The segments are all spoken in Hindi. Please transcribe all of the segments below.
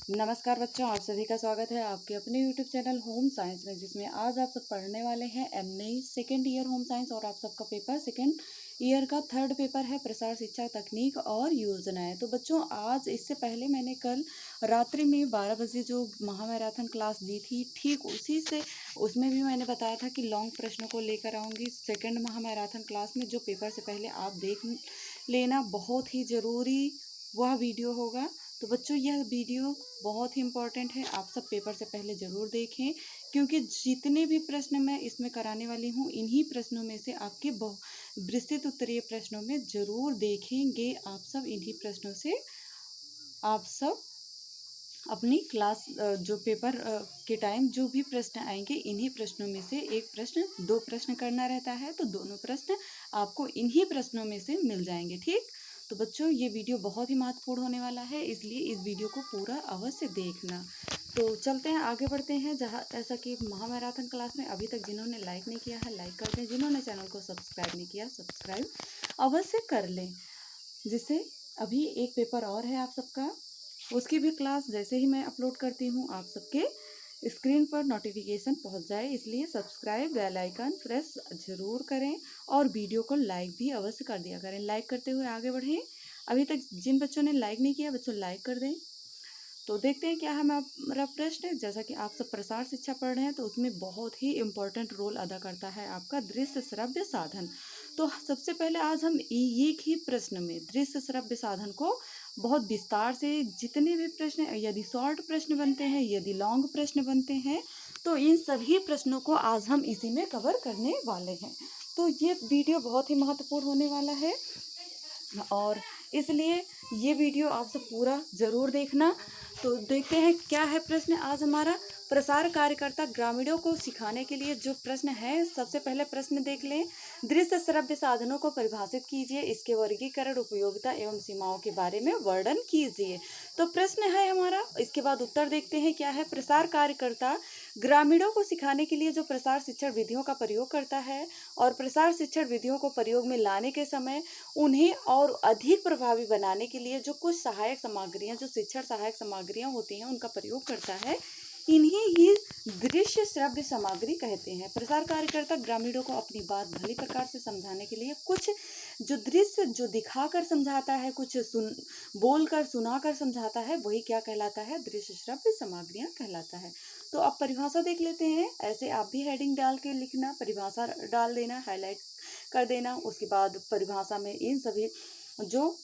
नमस्कार बच्चों, आप सभी का स्वागत है आपके अपने YouTube चैनल होम साइंस में, जिसमें आज आप सब पढ़ने वाले हैं MA second year home science. और आप सबका पेपर सेकेंड ईयर का थर्ड पेपर है प्रसार शिक्षा तकनीक और योजनाएं। तो बच्चों, आज इससे पहले मैंने कल रात्रि में 12 बजे जो महामैराथन क्लास दी थी, ठीक उसी से उसमें भी मैंने बताया था कि लॉन्ग प्रश्नों को लेकर आऊँगी सेकेंड महामैराथन क्लास में, जो पेपर से पहले आप देख लेना। बहुत ही ज़रूरी वह वीडियो होगा। तो बच्चों, यह वीडियो बहुत ही इम्पॉर्टेंट है, आप सब पेपर से पहले ज़रूर देखें, क्योंकि जितने भी प्रश्न मैं इसमें कराने वाली हूँ, इन्हीं प्रश्नों में से आपके विस्तृत उत्तरीय प्रश्नों में ज़रूर देखेंगे। आप सब इन्हीं प्रश्नों से आप सब अपनी क्लास जो पेपर के टाइम जो भी प्रश्न आएंगे, इन्हीं प्रश्नों में से एक प्रश्न, दो प्रश्न करना रहता है, तो दोनों प्रश्न आपको इन्हीं प्रश्नों में से मिल जाएंगे। ठीक, तो बच्चों, ये वीडियो बहुत ही महत्वपूर्ण होने वाला है, इसलिए इस वीडियो को पूरा अवश्य देखना। तो चलते हैं, आगे बढ़ते हैं। ऐसा कि महामैराथन क्लास में अभी तक जिन्होंने लाइक नहीं किया है, लाइक कर दें। जिन्होंने चैनल को सब्सक्राइब नहीं किया, सब्सक्राइब अवश्य कर लें, जिससे अभी एक पेपर और है आप सबका, उसकी भी क्लास जैसे ही मैं अपलोड करती हूँ आप सबके स्क्रीन पर नोटिफिकेशन पहुँच जाए। इसलिए सब्सक्राइब, बेल आइकन प्रेस ज़रूर करें और वीडियो को लाइक भी अवश्य कर दिया करें। लाइक करते हुए आगे बढ़ें। अभी तक जिन बच्चों ने लाइक नहीं किया, बच्चों लाइक कर दें। तो देखते हैं क्या है हमारा प्रश्न। जैसा कि आप सब प्रसार शिक्षा पढ़ रहे हैं, तो उसमें बहुत ही इम्पोर्टेंट रोल अदा करता है आपका दृश्य श्रव्य साधन। तो सबसे पहले आज हम एक ही प्रश्न में दृश्य श्रव्य साधन को बहुत विस्तार से, जितने भी प्रश्न, यदि शॉर्ट प्रश्न बनते हैं, यदि लॉन्ग प्रश्न बनते हैं, तो इन सभी प्रश्नों को आज हम इसी में कवर करने वाले हैं। तो ये वीडियो बहुत ही महत्वपूर्ण होने वाला है, और इसलिए ये वीडियो आप सब पूरा ज़रूर देखना। तो देखते हैं क्या है प्रश्न आज हमारा। प्रसार कार्यकर्ता ग्रामीणों को सिखाने के लिए जो प्रश्न है, सबसे पहले प्रश्न देख लें। दृश्य श्रव्य साधनों को परिभाषित कीजिए, इसके वर्गीकरण, उपयोगिता एवं सीमाओं के बारे में वर्णन कीजिए। तो प्रश्न है हमारा, इसके बाद उत्तर देखते हैं क्या है। प्रसार कार्यकर्ता ग्रामीणों को सिखाने के लिए जो प्रसार शिक्षण विधियों का प्रयोग करता है, और प्रसार शिक्षण विधियों को प्रयोग में लाने के समय उन्हें और अधिक प्रभावी बनाने के लिए जो कुछ सहायक सामग्रियां, जो शिक्षण सहायक सामग्रियां होती हैं, उनका प्रयोग करता है, इन्हीं ही दृश्य श्रव्य सामग्री कहते हैं। प्रसार कार्यकर्ता ग्रामीणों को अपनी बात भली प्रकार से समझाने के लिए कुछ जो दृश्य, जो दिखाकर समझाता है, कुछ बोलकर सुनाकर समझाता है, वही क्या कहलाता है? दृश्य श्रव्य सामग्रियां कहलाता है। तो अब परिभाषा देख लेते हैं। ऐसे आप भी हेडिंग डाल के लिखना, परिभाषा डाल देना, हाईलाइट कर देना। उसके बाद परिभाषा में इन सभी जो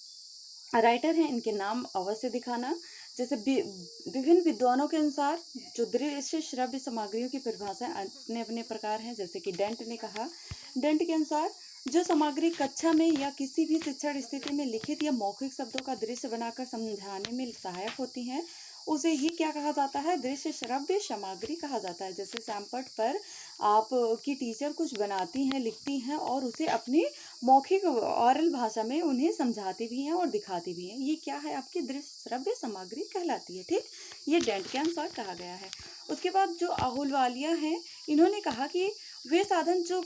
राइटर हैं, इनके नाम अवश्य दिखाना। जैसे विभिन्न विद्वानों के अनुसार जो दृश्य श्रव्य सामग्रियों की परिभाषाएं अपने अपने प्रकार हैं। जैसे कि डेंट ने कहा, डेंट के अनुसार जो सामग्री कक्षा में या किसी भी शिक्षण स्थिति में लिखित या मौखिक शब्दों का दृश्य बनाकर समझाने में सहायक होती हैं, उसे ही क्या कहा जाता है? दृश्य श्रव्य सामग्री कहा जाता है। जैसे सैमपट पर आप की टीचर कुछ बनाती हैं, लिखती हैं, और उसे अपनी मौखिक ऑरल भाषा में उन्हें समझाती भी हैं और दिखाती भी हैं, ये क्या है? आपकी दृश्य श्रव्य सामग्री कहलाती है। ठीक, ये डेंट के अनुसार कहा गया है। उसके बाद जो अहलुवालिया हैं, इन्होंने कहा कि वे साधन जो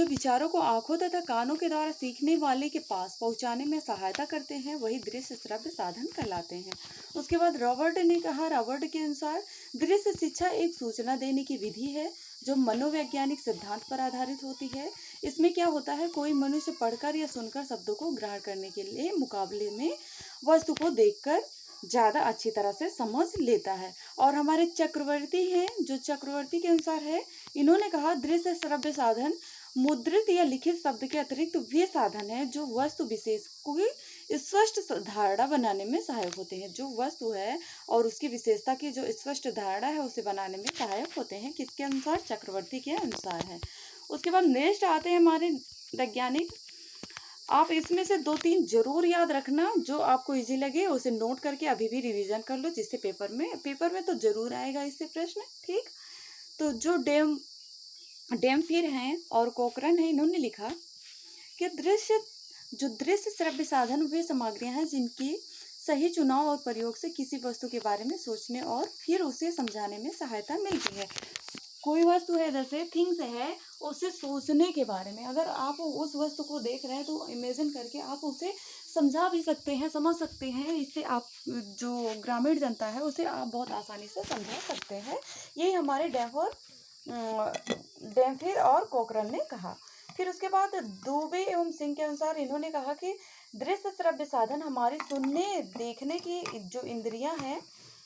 विचारों को आंखों तथा कानों के द्वारा सीखने वाले के पास पहुंचाने में सहायता करते हैं, वही दृश्य श्रव्य साधन कहलाते हैं। उसके बाद रॉबर्ट ने कहा, रॉबर्ट के अनुसार दृश्य शिक्षा एक सूचना देने की विधि है जो मनोवैज्ञानिक सिद्धांत पर आधारित होती है। इसमें क्या होता है? कोई मनुष्य पढ़कर या सुनकर शब्दों को ग्रहण करने के लिए मुकाबले में वस्तु को देखकर ज़्यादा अच्छी तरह से समझ लेता है। और हमारे चक्रवर्ती हैं, जो चक्रवर्ती के अनुसार है, इन्होंने कहा दृश्य श्रव्य साधन मुद्रित या लिखित शब्द के अतिरिक्त वे साधन हैं जो वस्तु विशेष को स्पष्ट धारणा बनाने में सहायक होते हैं। जो वस्तु है और उसकी विशेषता की जो स्पष्ट धारणा है, उसे बनाने में सहायक होते हैं। किसके अनुसार? चक्रवर्ती के अनुसार है। उसके बाद नेक्स्ट आते हैं हमारे वैज्ञानिक। आप इसमें से 2-3 जरूर याद रखना, जो आपको इजी लगे उसे नोट करके अभी भी रिवीजन कर लो, जिससे पेपर में तो जरूर आएगा इससे प्रश्न। ठीक, तो जो डेमफिर हैं और कोकरन है, इन्होंने लिखा कि दृश्य श्रव्य साधन वे सामग्रियां हैं जिनकी सही चुनाव और प्रयोग से किसी वस्तु के बारे में सोचने और फिर उसे समझाने में सहायता मिलती है। कोई वस्तु है, जैसे थिंग्स है, उसे सोचने के बारे में, अगर आप उस वस्तु को देख रहे हैं तो इमेजिन करके आप उसे समझा भी सकते हैं, समझ सकते हैं। इससे आप जो ग्रामीण जनता है उसे आप बहुत आसानी से समझा सकते हैं। यही हमारे डेम्फिर और कोकरल ने कहा। फिर उसके बाद दुबे एवं सिंह के अनुसार इन्होंने कहा कि दृश्य श्रव्य साधन हमारी सुनने देखने की जो इंद्रियां हैं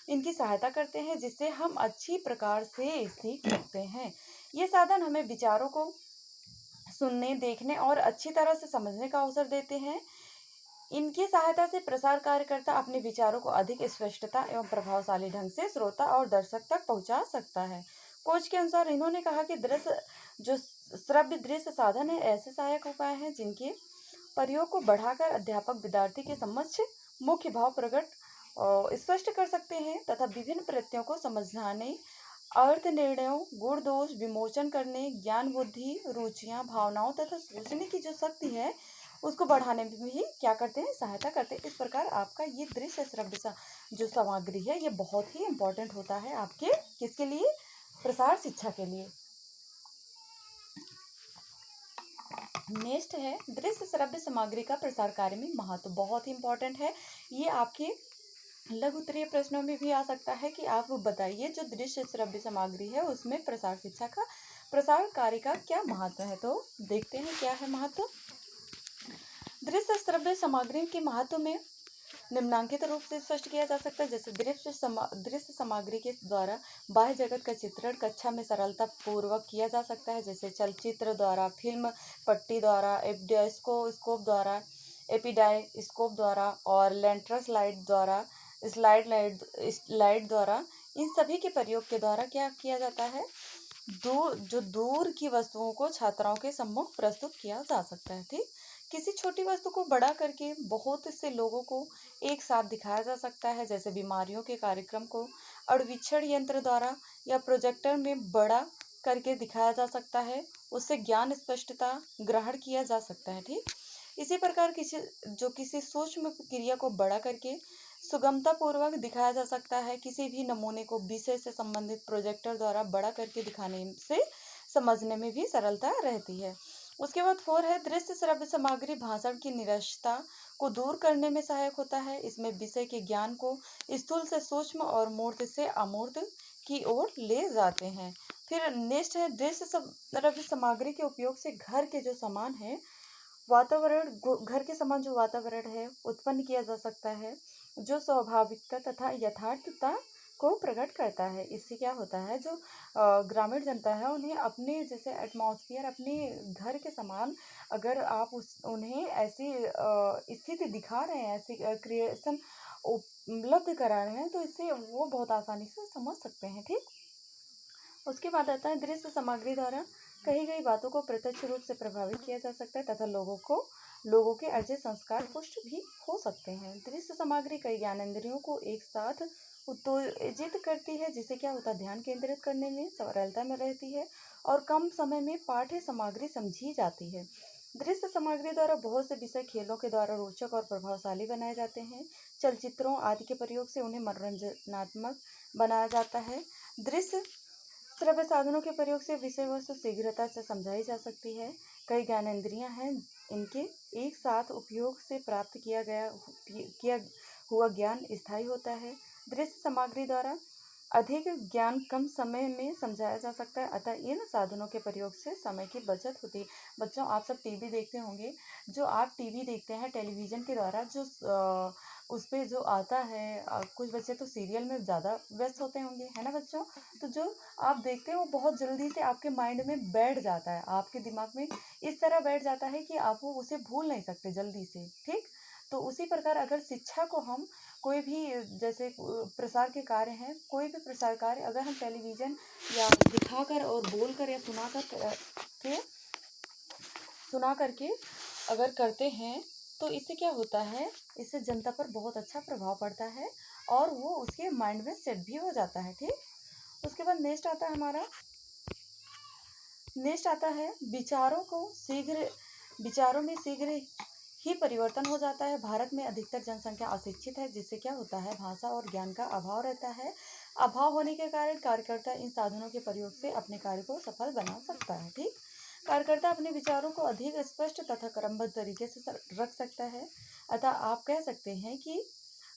इनकी सहायता करते हैं, जिससे हम अच्छी प्रकार से सीख सकते हैं। ये साधन हमें विचारों को सुनने, देखने और अच्छी तरह से समझने का अवसर देते हैं। इनकी सहायता से प्रसार कार्यकर्ता अपने विचारों को अधिक स्पष्टता एवं प्रभावशाली ढंग से श्रोता और दर्शक तक पहुंचा सकता है। कोच के अनुसार इन्होंने कहा कि दृश्य जो श्रव्य दृश्य साधन है ऐसे सहायक उपाय हैं जिनके प्रयोग को बढ़ाकर अध्यापक विद्यार्थी के समक्ष मुख्य भाव प्रकट स्पष्ट कर सकते हैं तथा विभिन्न प्रत्ययों को समझाने, अर्थ निर्णयों, गुण दोष विमोचन करने, ज्ञान बुद्धि रुचियां भावनाओं तथा सोचने की जो शक्ति है उसको बढ़ाने में भी क्या करते हैं, सहायता करते हैं। इस प्रकार आपका ये दृश्य श्रव्य जो सामग्री है ये बहुत ही इम्पोर्टेंट होता है आपके किसके लिए, प्रसार शिक्षा के लिए। नेक्स्ट है दृश्य श्रव्य सामग्री का प्रसार कार्य में महत्व, बहुत ही इम्पोर्टेंट है। ये आपके लघु उत्तरीय प्रश्नों में भी आ सकता है कि आप बताइए जो दृश्य श्रव्य सामग्री है उसमें प्रसार शिक्षा का प्रसार कार्य का क्या महत्व है। तो देखते हैं क्या है महत्व। दृश्य श्रव्य सामग्री के महत्व में निम्नांकित रूप से स्पष्ट किया जा सकता है। जैसे दृश्य सामग्री के द्वारा बाह्य जगत का चित्रण कक्षा में सरलता पूर्वक किया जा सकता है। जैसे चलचित्र द्वारा, फिल्म पट्टी द्वारा, एपिडाइस्कोप द्वारा, एपिडाइस्कोप द्वारा और लेंटर स्लाइड द्वारा, इन सभी के प्रयोग के द्वारा क्या किया जाता है, दूर की वस्तुओं को छात्राओं के सम्मुख प्रस्तुत किया जा सकता है। ठीक, किसी छोटी वस्तु को बड़ा करके बहुत से लोगों को एक साथ दिखाया जा सकता है। जैसे बीमारियों के कार्यक्रम को अणुवीक्षण यंत्र द्वारा या प्रोजेक्टर में बड़ा करके दिखाया जा सकता है, उससे ज्ञान स्पष्टता ग्रहण किया जा सकता है। ठीक, इसी प्रकार किसी सूक्ष्म क्रिया को बड़ा करके सुगमता पूर्वक दिखाया जा सकता है। किसी भी नमूने को विषय से संबंधित प्रोजेक्टर द्वारा बड़ा करके दिखाने से समझने में भी सरलता रहती है। उसके बाद 4 है दृश्य श्रव्य सामग्री भाषण की निरक्षता को दूर करने में सहायक होता है। इसमें विषय के ज्ञान को स्थूल से सूक्ष्म और मूर्त से अमूर्त की ओर ले जाते हैं। फिर नेक्स्ट है दृश्य श्रव्य सामग्री के उपयोग से घर के जो सामान है वातावरण, घर के समान जो वातावरण है उत्पन्न किया जा सकता है जो स्वाभाविकता तथा यथार्थता को प्रकट करता है। इससे क्या होता है, जो ग्रामीण जनता है उन्हें अपने जैसे एटमॉस्फेयर, अपने घर के समान अगर आप उन्हें ऐसी स्थिति दिखा रहे हैं, ऐसी क्रिएशन उपलब्ध करा रहे हैं, तो इससे वो बहुत आसानी से समझ सकते हैं। ठीक, उसके बाद आता है दृश्य सामग्री द्वारा कही गई बातों को प्रत्यक्ष रूप से प्रभावित किया जा सकता है तथा लोगों के अर्जित संस्कार पुष्ट भी हो सकते हैं। दृश्य सामग्री कई ज्ञानेंद्रियों को एक साथ उत्तेजित करती है, जिससे क्या होता है, ध्यान केंद्रित करने में सरलता में रहती है और कम समय में पाठ्य सामग्री समझी जाती है। दृश्य सामग्री द्वारा बहुत से विषय खेलों के द्वारा रोचक और प्रभावशाली बनाए जाते हैं। चलचित्रों आदि के प्रयोग से उन्हें मनोरंजनात्मक बनाया जाता है। दृश्य श्रव्य साधनों के प्रयोग से विषय वस्तु शीघ्रता से समझाई जा सकती है। कई ज्ञानेंद्रियां हैं, इनके एक साथ उपयोग से प्राप्त किया हुआ ज्ञान स्थायी होता है। दृश्य सामग्री द्वारा अधिक ज्ञान कम समय में समझाया जा सकता है, अतः इन साधनों के प्रयोग से समय की बचत होती है। बच्चों, आप सब टीवी देखते होंगे, जो आप टीवी देखते हैं टेलीविज़न के द्वारा जो उस पे जो आता है, कुछ बच्चे तो सीरियल में ज़्यादा व्यस्त होते होंगे, है ना बच्चों। तो जो आप देखते हैं वो बहुत जल्दी से आपके माइंड में बैठ जाता है, आपके दिमाग में इस तरह बैठ जाता है कि आप वो उसे भूल नहीं सकते जल्दी से। ठीक, तो उसी प्रकार अगर शिक्षा को हम कोई भी जैसे प्रसार के कार्य हैं, कोई भी प्रसार कार्य अगर हम टेलीविज़न या दिखाकर और बोलकर या सुना करके अगर करते हैं तो इससे क्या होता है, इससे जनता पर बहुत अच्छा प्रभाव पड़ता है और वो उसके माइंड में सेट भी हो जाता है। ठीक, उसके बाद नेक्स्ट आता है विचारों में शीघ्र ही परिवर्तन हो जाता है। भारत में अधिकतर जनसंख्या अशिक्षित है, जिससे क्या होता है, भाषा और ज्ञान का अभाव रहता है। अभाव होने के कारण कार्यकर्ता इन साधनों के प्रयोग से अपने कार्य को सफल बना सकता है। ठीक, कार्यकर्ता अपने विचारों को अधिक स्पष्ट तथा क्रमबद्ध तरीके से रख सकता है। अतः आप कह सकते हैं कि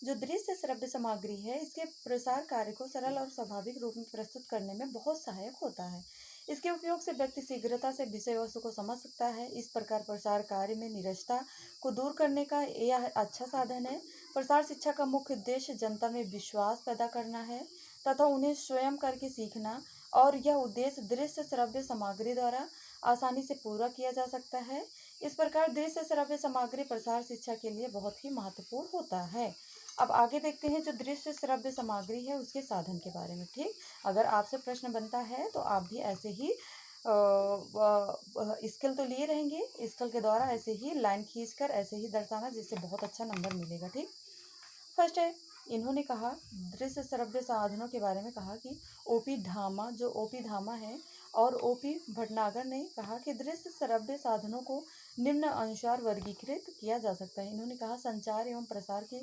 जो दृश्य श्रव्य सामग्री है इसके प्रसार कार्य को सरल और स्वाभाविक रूप में प्रस्तुत करने में बहुत सहायक होता है। इसके उपयोग से व्यक्ति शीघ्रता से विषय वस्तु को समझ सकता है। इस प्रकार प्रसार कार्य में निरस्तता को दूर करने का यह अच्छा साधन है। प्रसार शिक्षा का मुख्य उद्देश्य जनता में विश्वास पैदा करना है तथा उन्हें स्वयं करके सीखना, और यह उद्देश्य दृश्य श्रव्य सामग्री द्वारा आसानी से पूरा किया जा सकता है। इस प्रकार दृश्य श्रव्य सामग्री प्रसार शिक्षा के लिए बहुत ही महत्वपूर्ण होता है। अब आगे देखते हैं जो दृश्य श्रव्य सामग्री है उसके साधन के बारे में। ठीक, अगर आपसे प्रश्न बनता है तो आप भी ऐसे ही स्केल तो लिए रहेंगे, स्केल के द्वारा ऐसे ही लाइन खींचकर ऐसे ही दर्शाना, जिससे बहुत अच्छा नंबर मिलेगा। ठीक, फर्स्ट है, इन्होंने कहा दृश्य श्रव्य साधनों के बारे में कहा कि ओपी धामा, जो ओपी धामा है और ओपी भटनागर ने कहा कि दृश्य श्रव्य साधनों को निम्न अनुसार वर्गीकृत किया जा सकता है। इन्होंने कहा संचार एवं प्रसार के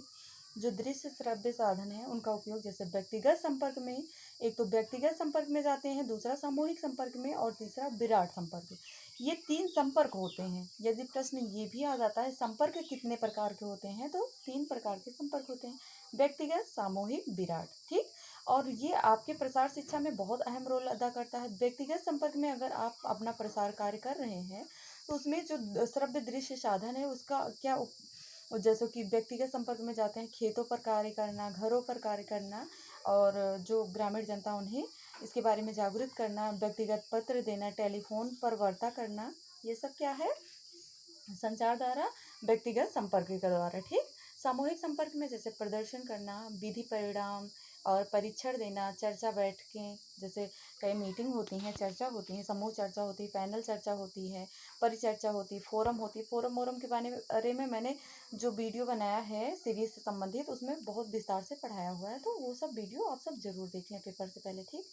जो दृश्य श्रव्य साधन है उनका उपयोग जैसे व्यक्तिगत संपर्क में, एक तो व्यक्तिगत संपर्क में जाते हैं, दूसरा सामूहिक संपर्क में और तीसरा विराट संपर्क। ये 3 संपर्क होते हैं। यदि प्रश्न ये भी आ जाता है संपर्क कितने प्रकार के होते हैं, तो 3 प्रकार के संपर्क होते हैं, व्यक्तिगत, सामूहिक, विराट। ठीक, और ये आपके प्रसार शिक्षा में बहुत अहम रोल अदा करता है। व्यक्तिगत संपर्क में अगर आप अपना प्रसार कार्य कर रहे हैं तो उसमें जो श्रव्य दृश्य साधन है उसका क्या जैसे कि व्यक्तिगत संपर्क में जाते हैं खेतों पर कार्य करना, घरों पर कार्य करना, और जो ग्रामीण जनता उन्हें इसके बारे में जागरूक करना, व्यक्तिगत पत्र देना, टेलीफोन पर वार्ता करना, ये सब क्या है, संचार द्वारा, व्यक्तिगत संपर्क के द्वारा। ठीक, सामूहिक संपर्क में जैसे प्रदर्शन करना, विधि परिणाम और परीक्षण देना, चर्चा बैठकें, जैसे कई मीटिंग होती हैं, चर्चा होती है, समूह चर्चा होती है, पैनल चर्चा होती है, परिचर्चा होती है, फोरम होती है। फोरम वोरम के बारे में मैंने जो वीडियो बनाया है सीरीज से संबंधित, उसमें बहुत विस्तार से पढ़ाया हुआ है, तो वो सब वीडियो आप सब जरूर देख लें पेपर से पहले। ठीक,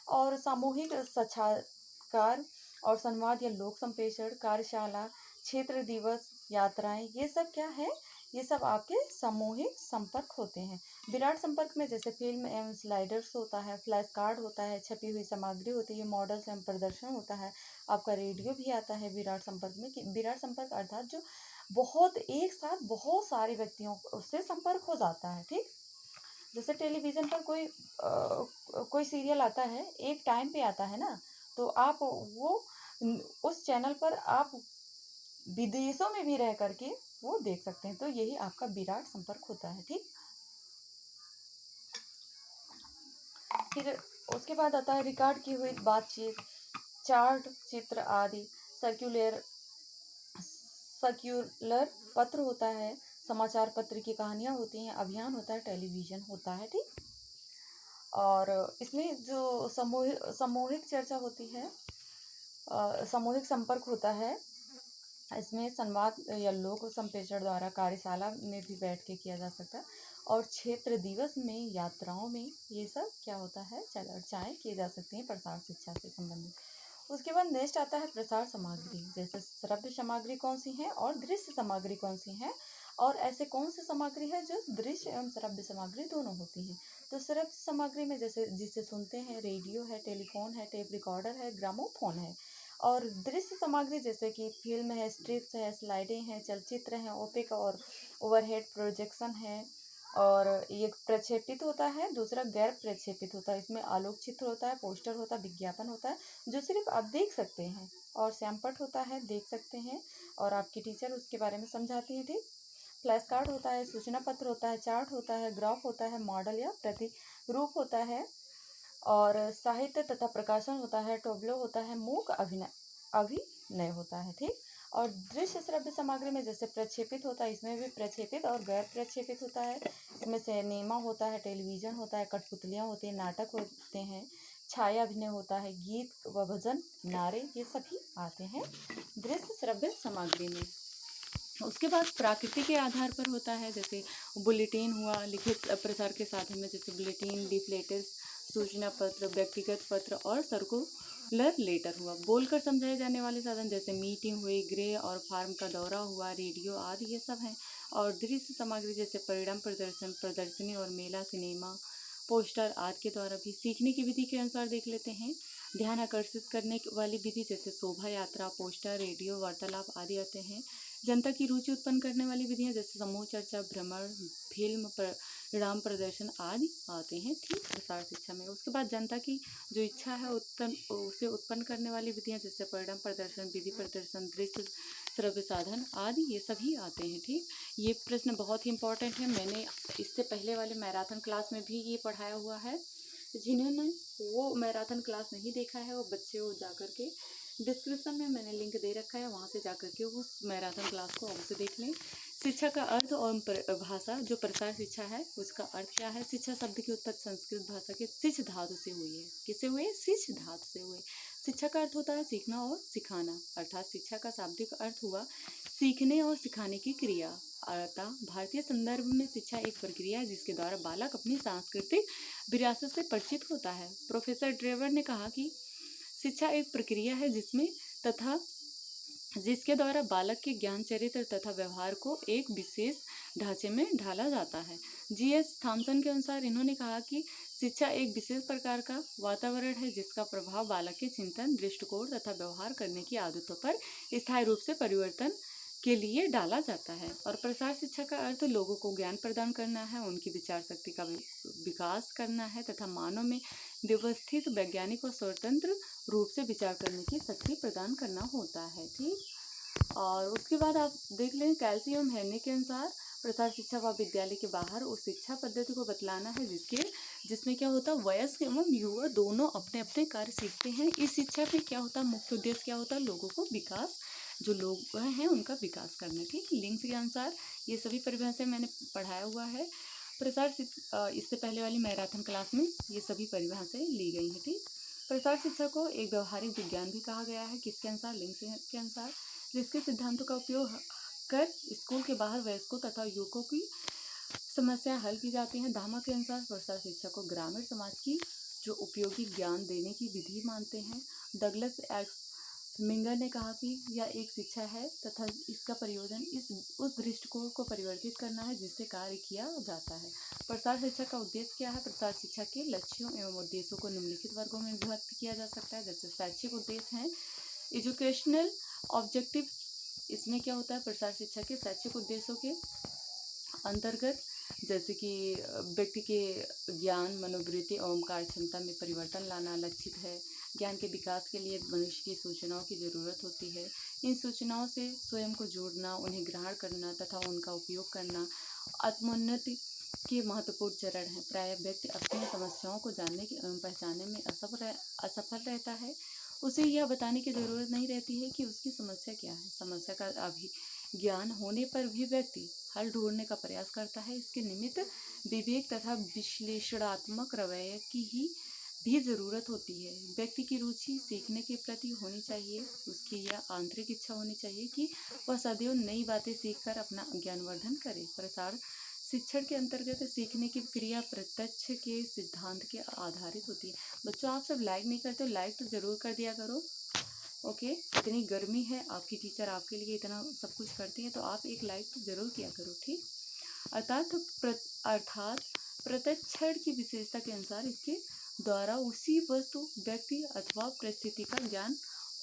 और सामूहिक साक्षात्कार और संवाद या लोक संप्रेषण, कार्यशाला, क्षेत्र दिवस, यात्राएं, ये सब क्या है, ये सब आपके सामूहिक संपर्क होते हैं। विराट संपर्क में जैसे फिल्म एवं स्लाइडर्स होता है, फ्लैश कार्ड होता है, छपी हुई सामग्री होती है, मॉडल्स एवं प्रदर्शन होता है, आपका रेडियो भी आता है विराट संपर्क में। कि विराट संपर्क अर्थात जो बहुत एक साथ बहुत सारे व्यक्तियों से संपर्क हो जाता है। ठीक, जैसे टेलीविज़न पर कोई सीरियल आता है, एक टाइम पे आता है ना, तो आप वो उस चैनल पर आप विदेशों में भी रह करके वो देख सकते हैं, तो यही आपका विराट संपर्क होता है। ठीक, फिर उसके बाद आता है रिकॉर्ड की हुई बातचीत, चार्ट, चित्र आदि, सर्क्यूलर पत्र होता है, समाचार पत्र की कहानियाँ होती हैं, अभियान होता है, टेलीविज़न होता है। ठीक, और इसमें जो सामूहिक चर्चा होती है, सामूहिक संपर्क होता है, इसमें संवाद या लोक संप्रेषण द्वारा कार्यशाला में भी बैठ के किया जा सकता है, और क्षेत्र दिवस में, यात्राओं में ये सब क्या होता है, चर्चाएँ की जा सकती हैं प्रसार शिक्षा से संबंधित। उसके बाद नेक्स्ट आता है प्रसार सामग्री, जैसे श्रव्य सामग्री कौन सी है और दृश्य सामग्री कौन सी है, और ऐसे कौन सी सामग्री है जो दृश्य एवं श्रव्य सामग्री दोनों होती है। तो श्रव्य सामग्री में जैसे जिसे सुनते हैं, रेडियो है, टेलीफोन है, टेप रिकॉर्डर है, ग्रामोफोन है। और दृश्य सामग्री जैसे कि फिल्म है, स्ट्रिप्स है, स्लाइडें हैं, चलचित्र हैं, ओपेक और ओवरहेड प्रोजेक्शन है, और एक प्रक्षेपित होता है, दूसरा गैर प्रक्षेपित होता है। इसमें आलोक चित्र होता है, पोस्टर होता है, विज्ञापन होता है, जो सिर्फ आप देख सकते हैं, और श्यामपट होता है, देख सकते हैं और आपकी टीचर उसके बारे में समझाती है। ठीक, फ्लैश कार्ड होता है, सूचना पत्र होता है, चार्ट होता है, ग्राफ होता है, मॉडल या प्रतिरूप होता है, और साहित्य तथा प्रकाशन होता है, टोबलो होता है, मूक अभिनय होता है। ठीक, और दृश्य श्रव्य सामग्री में जैसे प्रक्षेपित होता है, इसमें भी प्रक्षेपित और गैर प्रक्षेपित होता है। इसमें सिनेमा होता है, टेलीविज़न होता है, कठपुतलियाँ होती हैं, नाटक होते हैं, छाया अभिनय होता है, गीत व भजन, नारे, ये सभी आते हैं दृश्य श्रव्य सामग्री में। उसके बाद प्रकृति के आधार पर होता है, जैसे बुलेटिन हुआ, लिखित प्रसार के साधन में जैसे बुलेटिन, लीफलेट्स, सूचना पत्र, व्यक्तिगत पत्र और सर्कुलर लेटर हुआ। बोलकर समझाए जाने वाले साधन जैसे मीटिंग हुई, गृह और फार्म का दौरा हुआ, रेडियो आदि, ये सब हैं। और दृश्य सामग्री जैसे परिणाम प्रदर्शन, प्रदर्शनी और मेला, सिनेमा, पोस्टर आदि के द्वारा भी सीखने की विधि के अनुसार देख लेते हैं। ध्यान आकर्षित करने वाली विधि जैसे शोभा यात्रा, पोस्टर, रेडियो, वार्तालाप आदि आते हैं। जनता की रुचि उत्पन्न करने वाली विधियाँ जैसे समूह चर्चा, भ्रमण, फिल्म, परिणाम प्रदर्शन आदि आते हैं, ठीक, प्रसार शिक्षा में। उसके बाद जनता की जो इच्छा है उसे उत्पन्न करने वाली विधियाँ जैसे परिणाम प्रदर्शन, विधि प्रदर्शन, दृश्य श्रव्य साधन आदि, ये सभी आते हैं, ठीक। ये प्रश्न बहुत ही इंपॉर्टेंट है, मैंने इससे पहले वाले मैराथन क्लास में भी ये पढ़ाया हुआ है। जिन्होंने वो मैराथन क्लास नहीं देखा है वो बच्चे वो जाकर के डिस्क्रिप्शन में मैंने लिंक दे रखा है, वहाँ से जाकर के उस मैराथन क्लास को अवश्य देख लें। शिक्षा का अर्थ और भाषा, जो प्रसार शिक्षा है उसका अर्थ क्या है? शिक्षा शब्द की उत्पत्ति संस्कृत भाषा के शिच धातु से हुई है। किससे हुई है? शिच धातु से हुई। शिक्षा का अर्थ होता है सीखना और सिखाना, अर्थात शिक्षा का शाब्दिक अर्थ हुआ सीखने और सिखाने की क्रिया। अतः भारतीय संदर्भ में शिक्षा एक प्रक्रिया है जिसके द्वारा बालक अपनी सांस्कृतिक विरासत से परिचित होता है। प्रोफेसर ड्रेवर ने कहा कि शिक्षा एक प्रक्रिया है जिसके द्वारा बालक के ज्ञान, चरित्र तथा व्यवहार को एक विशेष ढांचे में ढाला जाता है। जी.एस. थॉमसन के अनुसार इन्होंने कहा कि शिक्षा एक विशेष प्रकार का वातावरण है जिसका प्रभाव बालक के चिंतन, दृष्टिकोण तथा व्यवहार करने की आदतों पर स्थायी रूप से परिवर्तन के लिए डाला जाता है। और प्रसार शिक्षा का अर्थ लोगों को ज्ञान प्रदान करना है, उनकी विचार शक्ति का विकास करना है तथा मानव में व्यवस्थित, वैज्ञानिक और स्वतंत्र रूप से विचार करने की शक्ति प्रदान करना होता है, ठीक। और उसके बाद आप देख लें, कैल्शियम हेर्ने के अनुसार प्रसार शिक्षा व विद्यालय के बाहर उस शिक्षा पद्धति को बतलाना है जिसमें क्या होता है, वयस्क एवं युवा दोनों अपने अपने कार्य सीखते हैं। इस शिक्षा में क्या होता है, मुख्य उद्देश्य क्या होता है, लोगों को विकास, जो लोग हैं उनका विकास करना, ठीक। लिंक्स के अनुसार ये सभी परिभाषाएं मैंने पढ़ाया हुआ है। प्रसार इससे पहले वाली मैराथन क्लास में ये सभी परिभाषाएं ली गई हैं, ठीक। प्रसार शिक्षा को एक व्यवहारिक विज्ञान भी कहा गया है, किसके अनुसार, लिंक्स के अनुसार, जिसके सिद्धांतों का उपयोग कर स्कूल के बाहर वयस्कों तथा युवकों की समस्या हल की जाती है। धामा के अनुसार प्रसार शिक्षा को ग्रामीण समाज की जो उपयोगी ज्ञान देने की विधि मानते हैं। डगलस एक्स मिंगर ने कहा कि यह एक शिक्षा है तथा इसका प्रयोजन उस दृष्टिकोण को परिवर्तित करना है जिससे कार्य किया जाता है। प्रसार शिक्षा का उद्देश्य क्या है? प्रसार शिक्षा के लक्ष्यों एवं उद्देश्यों को निम्नलिखित वर्गों में विभक्त किया जा सकता है। जैसे शैक्षिक उद्देश्य हैं, एजुकेशनल ऑब्जेक्टिव, इसमें क्या होता है, प्रसार शिक्षा के शैक्षिक उद्देश्यों के अंतर्गत जैसे कि व्यक्ति के ज्ञान, मनोवृत्ति एवं कार्य क्षमता में परिवर्तन लाना लक्षित है। ज्ञान के विकास के लिए मनुष्य की सूचनाओं की ज़रूरत होती है। इन सूचनाओं से स्वयं को जोड़ना, उन्हें ग्रहण करना तथा उनका उपयोग करना आत्मोन्नति के महत्वपूर्ण चरण है। प्रायः व्यक्ति अपनी समस्याओं को जानने के एवं पहचानने में असफल रहता है। उसे यह बताने की ज़रूरत नहीं रहती है कि उसकी समस्या क्या है। समस्या का ज्ञान होने पर भी व्यक्ति हल ढूंढने का प्रयास करता है। इसके निमित्त विवेक तथा विश्लेषणात्मक रवैये की भी ज़रूरत होती है। व्यक्ति की रुचि सीखने के प्रति होनी चाहिए। उसकी यह आंतरिक इच्छा होनी चाहिए कि वह सदैव नई बातें सीखकर अपना ज्ञानवर्धन करे। प्रसार शिक्षण के अंतर्गत सीखने की क्रिया प्रत्यक्ष के सिद्धांत के आधारित होती है। बच्चों, आप सब लाइक नहीं करते हो, लाइक तो ज़रूर कर दिया करो। ओके, इतनी गर्मी है, आपकी टीचर आपके लिए इतना सब कुछ करती है तो आप एक लाइक तो ज़रूर किया करो, ठीक। अर्थात प्रत्यक्षण की विशेषता के अनुसार इसके द्वारा उसी वस्तु, व्यक्ति अथवा परिस्थिति का ज्ञान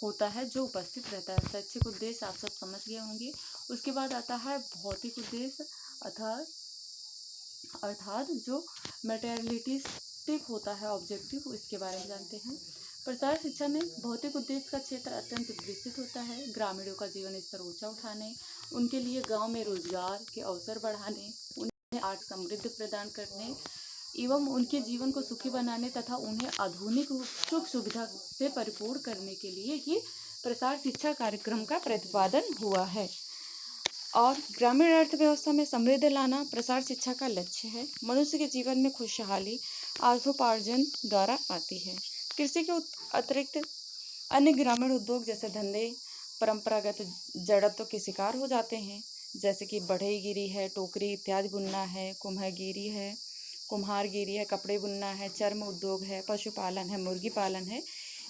होता है जो उपस्थित रहता है। शैक्षिक उद्देश्य आप सब समझ गए होंगे। उसके बाद आता है भौतिक उद्देश्य, अर्थात जो मटेरियलिस्टिक होता है ऑब्जेक्टिव, इसके बारे में जानते हैं। प्रसार शिक्षा में भौतिक उद्देश्य का क्षेत्र अत्यंत विस्तृत होता है। ग्रामीणों का जीवन स्तर ऊंचा उठाने, उनके लिए गांव में रोजगार के अवसर बढ़ाने, उन्हें आर्थिक समृद्धि प्रदान करने एवं उनके जीवन को सुखी बनाने तथा उन्हें आधुनिक सुख सुविधा से परिपूर्ण करने के लिए ही प्रसार शिक्षा कार्यक्रम का प्रतिपादन हुआ है। और ग्रामीण अर्थव्यवस्था में समृद्धि लाना प्रसार शिक्षा का लक्ष्य है। मनुष्य के जीवन में खुशहाली अर्थोपार्जन द्वारा आती है। कृषि के अतिरिक्त अन्य ग्रामीण उद्योग जैसे धंधे परंपरागत जड़त्व के शिकार हो जाते हैं, जैसे कि बढ़ईगिरी है, टोकरी इत्यादि बुनना है, कुम्हारगिरी है, कपड़े बुनना है, चर्म उद्योग है, पशुपालन है, मुर्गी पालन है।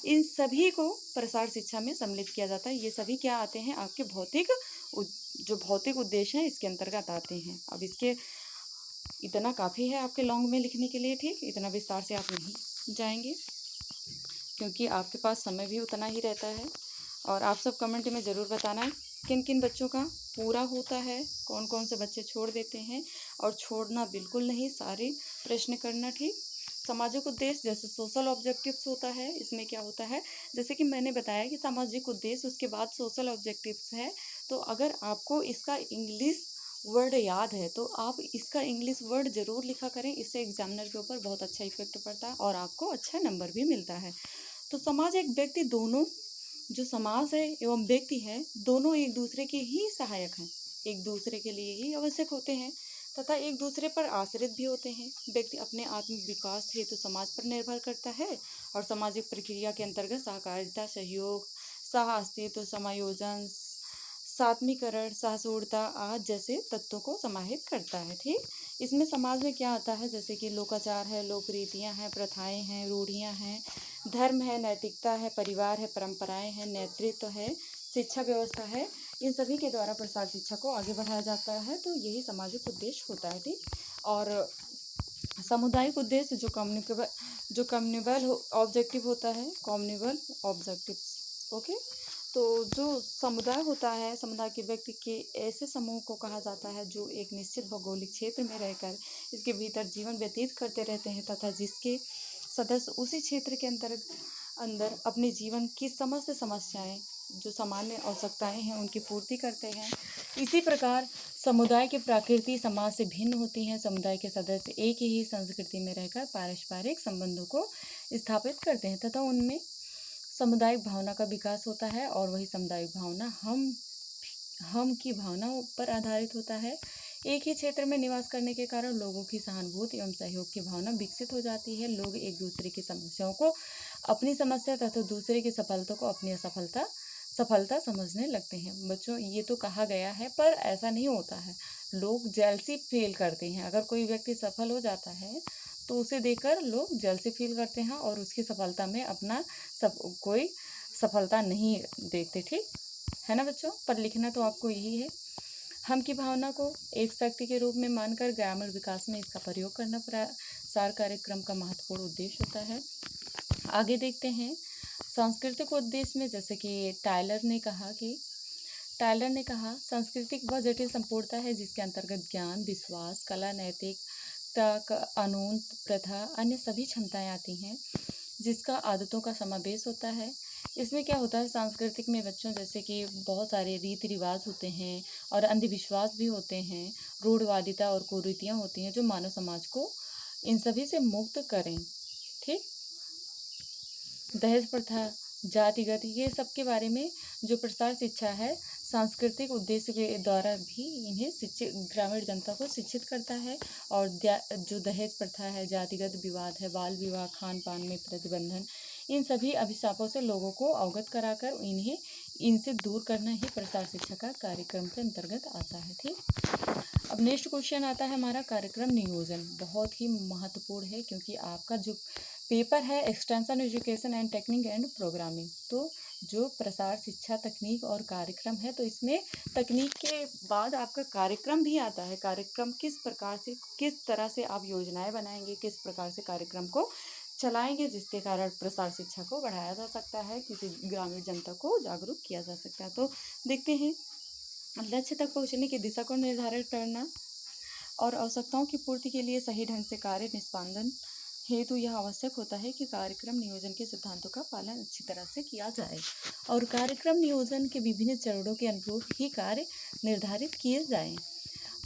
इन सभी को प्रसार शिक्षा में सम्मिलित किया जाता है। ये सभी क्या आते हैं, आपके भौतिक उद्देश्य हैं इसके अंतर्गत आते हैं। अब इसके इतना काफ़ी है आपके लॉन्ग में लिखने के लिए, ठीक। इतना विस्तार से आप नहीं जाएंगे क्योंकि आपके पास समय भी उतना ही रहता है। और आप सब कमेंट में ज़रूर बताना किन किन बच्चों का पूरा होता है, कौन कौन से बच्चे छोड़ देते हैं, और छोड़ना बिल्कुल नहीं, सारे प्रश्न करना। ठीक। सामाजिक उद्देश्य जैसे सोशल ऑब्जेक्टिव्स होता है, इसमें क्या होता है, जैसे कि मैंने बताया कि सामाजिक उद्देश्य उसके बाद सोशल ऑब्जेक्टिव्स है। तो अगर आपको इसका इंग्लिश वर्ड याद है तो आप इसका इंग्लिश वर्ड ज़रूर लिखा करें, इससे एग्जामिनर के ऊपर बहुत अच्छा इफेक्ट पड़ता है और आपको अच्छा नंबर भी मिलता है। तो समाज एक व्यक्ति, दोनों जो समाज है एवं व्यक्ति है, दोनों एक दूसरे के ही सहायक हैं, एक दूसरे के लिए ही आवश्यक होते हैं तथा एक दूसरे पर आश्रित भी होते हैं। व्यक्ति अपने आत्म विकास हेतु समाज पर निर्भर करता है और सामाजिक प्रक्रिया के अंतर्गत सहकारिता, सहयोग, सह अस्तित्व, समायोजन, सात्मीकरण, सहिष्णुता आदि जैसे तत्वों को समाहित करता है। ठीक। इसमें समाज में क्या आता है, जैसे कि लोकाचार है, लोक रीतियाँ हैं, प्रथाएं हैं, रूढ़ियाँ हैं, धर्म है, नैतिकता है, परिवार है, परंपराएं हैं, नेतृत्व है, शिक्षा व्यवस्था है। इन सभी के द्वारा प्रसार शिक्षा को आगे बढ़ाया जाता है, तो यही सामाजिक उद्देश्य होता है। ठीक। और सामुदायिक उद्देश्य जो कम्युनिबल ऑब्जेक्टिव होता है, कॉम्युनिबल ऑब्जेक्टिव। ओके। तो जो समुदाय होता है, समुदाय के व्यक्ति के ऐसे समूह को कहा जाता है जो एक निश्चित भौगोलिक क्षेत्र में रहकर इसके भीतर जीवन व्यतीत करते रहते हैं तथा जिसके सदस्य उसी क्षेत्र के अंदर अपने जीवन की समस्त समस्याएं, जो सामान्य आवश्यकताएं हैं, उनकी पूर्ति करते हैं। इसी प्रकार समुदाय की प्रकृति समाज से भिन्न होती है। समुदाय के सदस्य एक ही संस्कृति में रहकर पारस्परिक संबंधों को स्थापित करते हैं तथा उनमें सामुदायिक भावना का विकास होता है और वही सामुदायिक भावना हम की भावनाओं पर आधारित होता है। एक ही क्षेत्र में निवास करने के कारण लोगों की सहानुभूति एवं सहयोग की भावना विकसित हो जाती है। लोग एक दूसरे की समस्याओं को अपनी समस्या तथा दूसरे की सफलता को अपनी सफलता समझने लगते हैं। बच्चों, ये तो कहा गया है पर ऐसा नहीं होता है। लोग जेलसी फील करते हैं। अगर कोई व्यक्ति सफल हो जाता है तो उसे देखकर लोग जेलसी फील करते हैं और उसकी सफलता में अपना कोई सफलता नहीं देखते। ठीक है ना बच्चों? पर लिखना तो आपको यही है। हम की भावना को एक शक्ति के रूप में मानकर ग्रामीण विकास में इसका प्रयोग करना प्रसार कार्यक्रम का महत्वपूर्ण उद्देश्य होता है। आगे देखते हैं सांस्कृतिक उद्देश्य में, जैसे कि टायलर ने कहा सांस्कृतिक वह जटिल संपूर्णता है जिसके अंतर्गत ज्ञान, विश्वास, कला, नैतिकता, कानून, प्रथा, अन्य सभी क्षमताएं आती हैं, जिसका आदतों का समावेश होता है। इसमें क्या होता है, सांस्कृतिक में बच्चों, जैसे कि बहुत सारे रीति रिवाज होते हैं और अंधविश्वास भी होते हैं, रूढ़वादिता और कुरीतियाँ होती हैं जो मानव समाज को इन सभी से मुक्त करें। ठीक। दहेज प्रथा, जातिगत, ये सब के बारे में जो प्रसार शिक्षा है सांस्कृतिक उद्देश्य के द्वारा भी इन्हें ग्रामीण जनता को शिक्षित करता है। और जो दहेज प्रथा है, जातिगत विवाद है, बाल विवाह, खान पान में प्रतिबंधन, इन सभी अभिशापों से लोगों को अवगत कराकर इनसे दूर करना ही प्रसार शिक्षा का कार्यक्रम के अंतर्गत आता है। ठीक। अब नेक्स्ट क्वेश्चन आता है हमारा कार्यक्रम नियोजन। बहुत ही महत्वपूर्ण है क्योंकि आपका जो पेपर है extension education and technique and programming, तो जो प्रसार शिक्षा तकनीक और कार्यक्रम है, तो इसमें तकनीक के बाद आपका कार्यक्रम भी आता है। कार्यक्रम किस तरह से आप योजनाएं बनाएंगे, किस प्रकार से कार्यक्रम को चलाएंगे जिसके कारण प्रसार शिक्षा को बढ़ाया जा सकता है, किसी ग्रामीण जनता को जागरूक किया जा सकता है। तो देखते हैं, लक्ष्य तक पहुंचने की दिशा को निर्धारित करना और आवश्यकताओं की पूर्ति के लिए सही ढंग से कार्य निष्पादन हेतु यह आवश्यक होता है कि कार्यक्रम नियोजन के सिद्धांतों का पालन अच्छी तरह से किया जाए और कार्यक्रम नियोजन के विभिन्न चरणों के अनुरूप ही कार्य निर्धारित किए जाएं।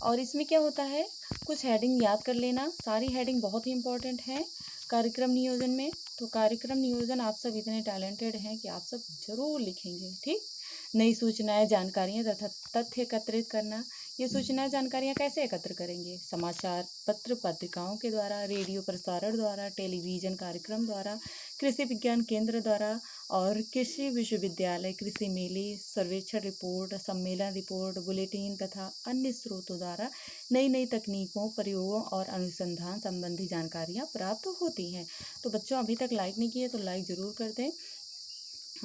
और इसमें क्या होता है, कुछ हेडिंग याद कर लेना, सारी हेडिंग बहुत ही इंपॉर्टेंट है कार्यक्रम नियोजन में। तो कार्यक्रम नियोजन, आप सब इतने टैलेंटेड हैं कि आप सब जरूर लिखेंगे। ठीक। नई सूचनाएं, जानकारियां तथा तथ्य एकत्रित करना। ये सूचनाएं जानकारियां कैसे एकत्र करेंगे? समाचार पत्र पत्रिकाओं के द्वारा, रेडियो प्रसारण द्वारा, टेलीविज़न कार्यक्रम द्वारा, कृषि विज्ञान केंद्र द्वारा और कृषि विश्वविद्यालय, कृषि मेले, सर्वेक्षण रिपोर्ट, सम्मेलन रिपोर्ट, बुलेटिन तथा अन्य स्रोतों द्वारा नई नई तकनीकों, प्रयोगों और अनुसंधान संबंधी जानकारियाँ प्राप्त होती हैं। तो बच्चों, अभी तक लाइक नहीं किए तो लाइक ज़रूर कर दें।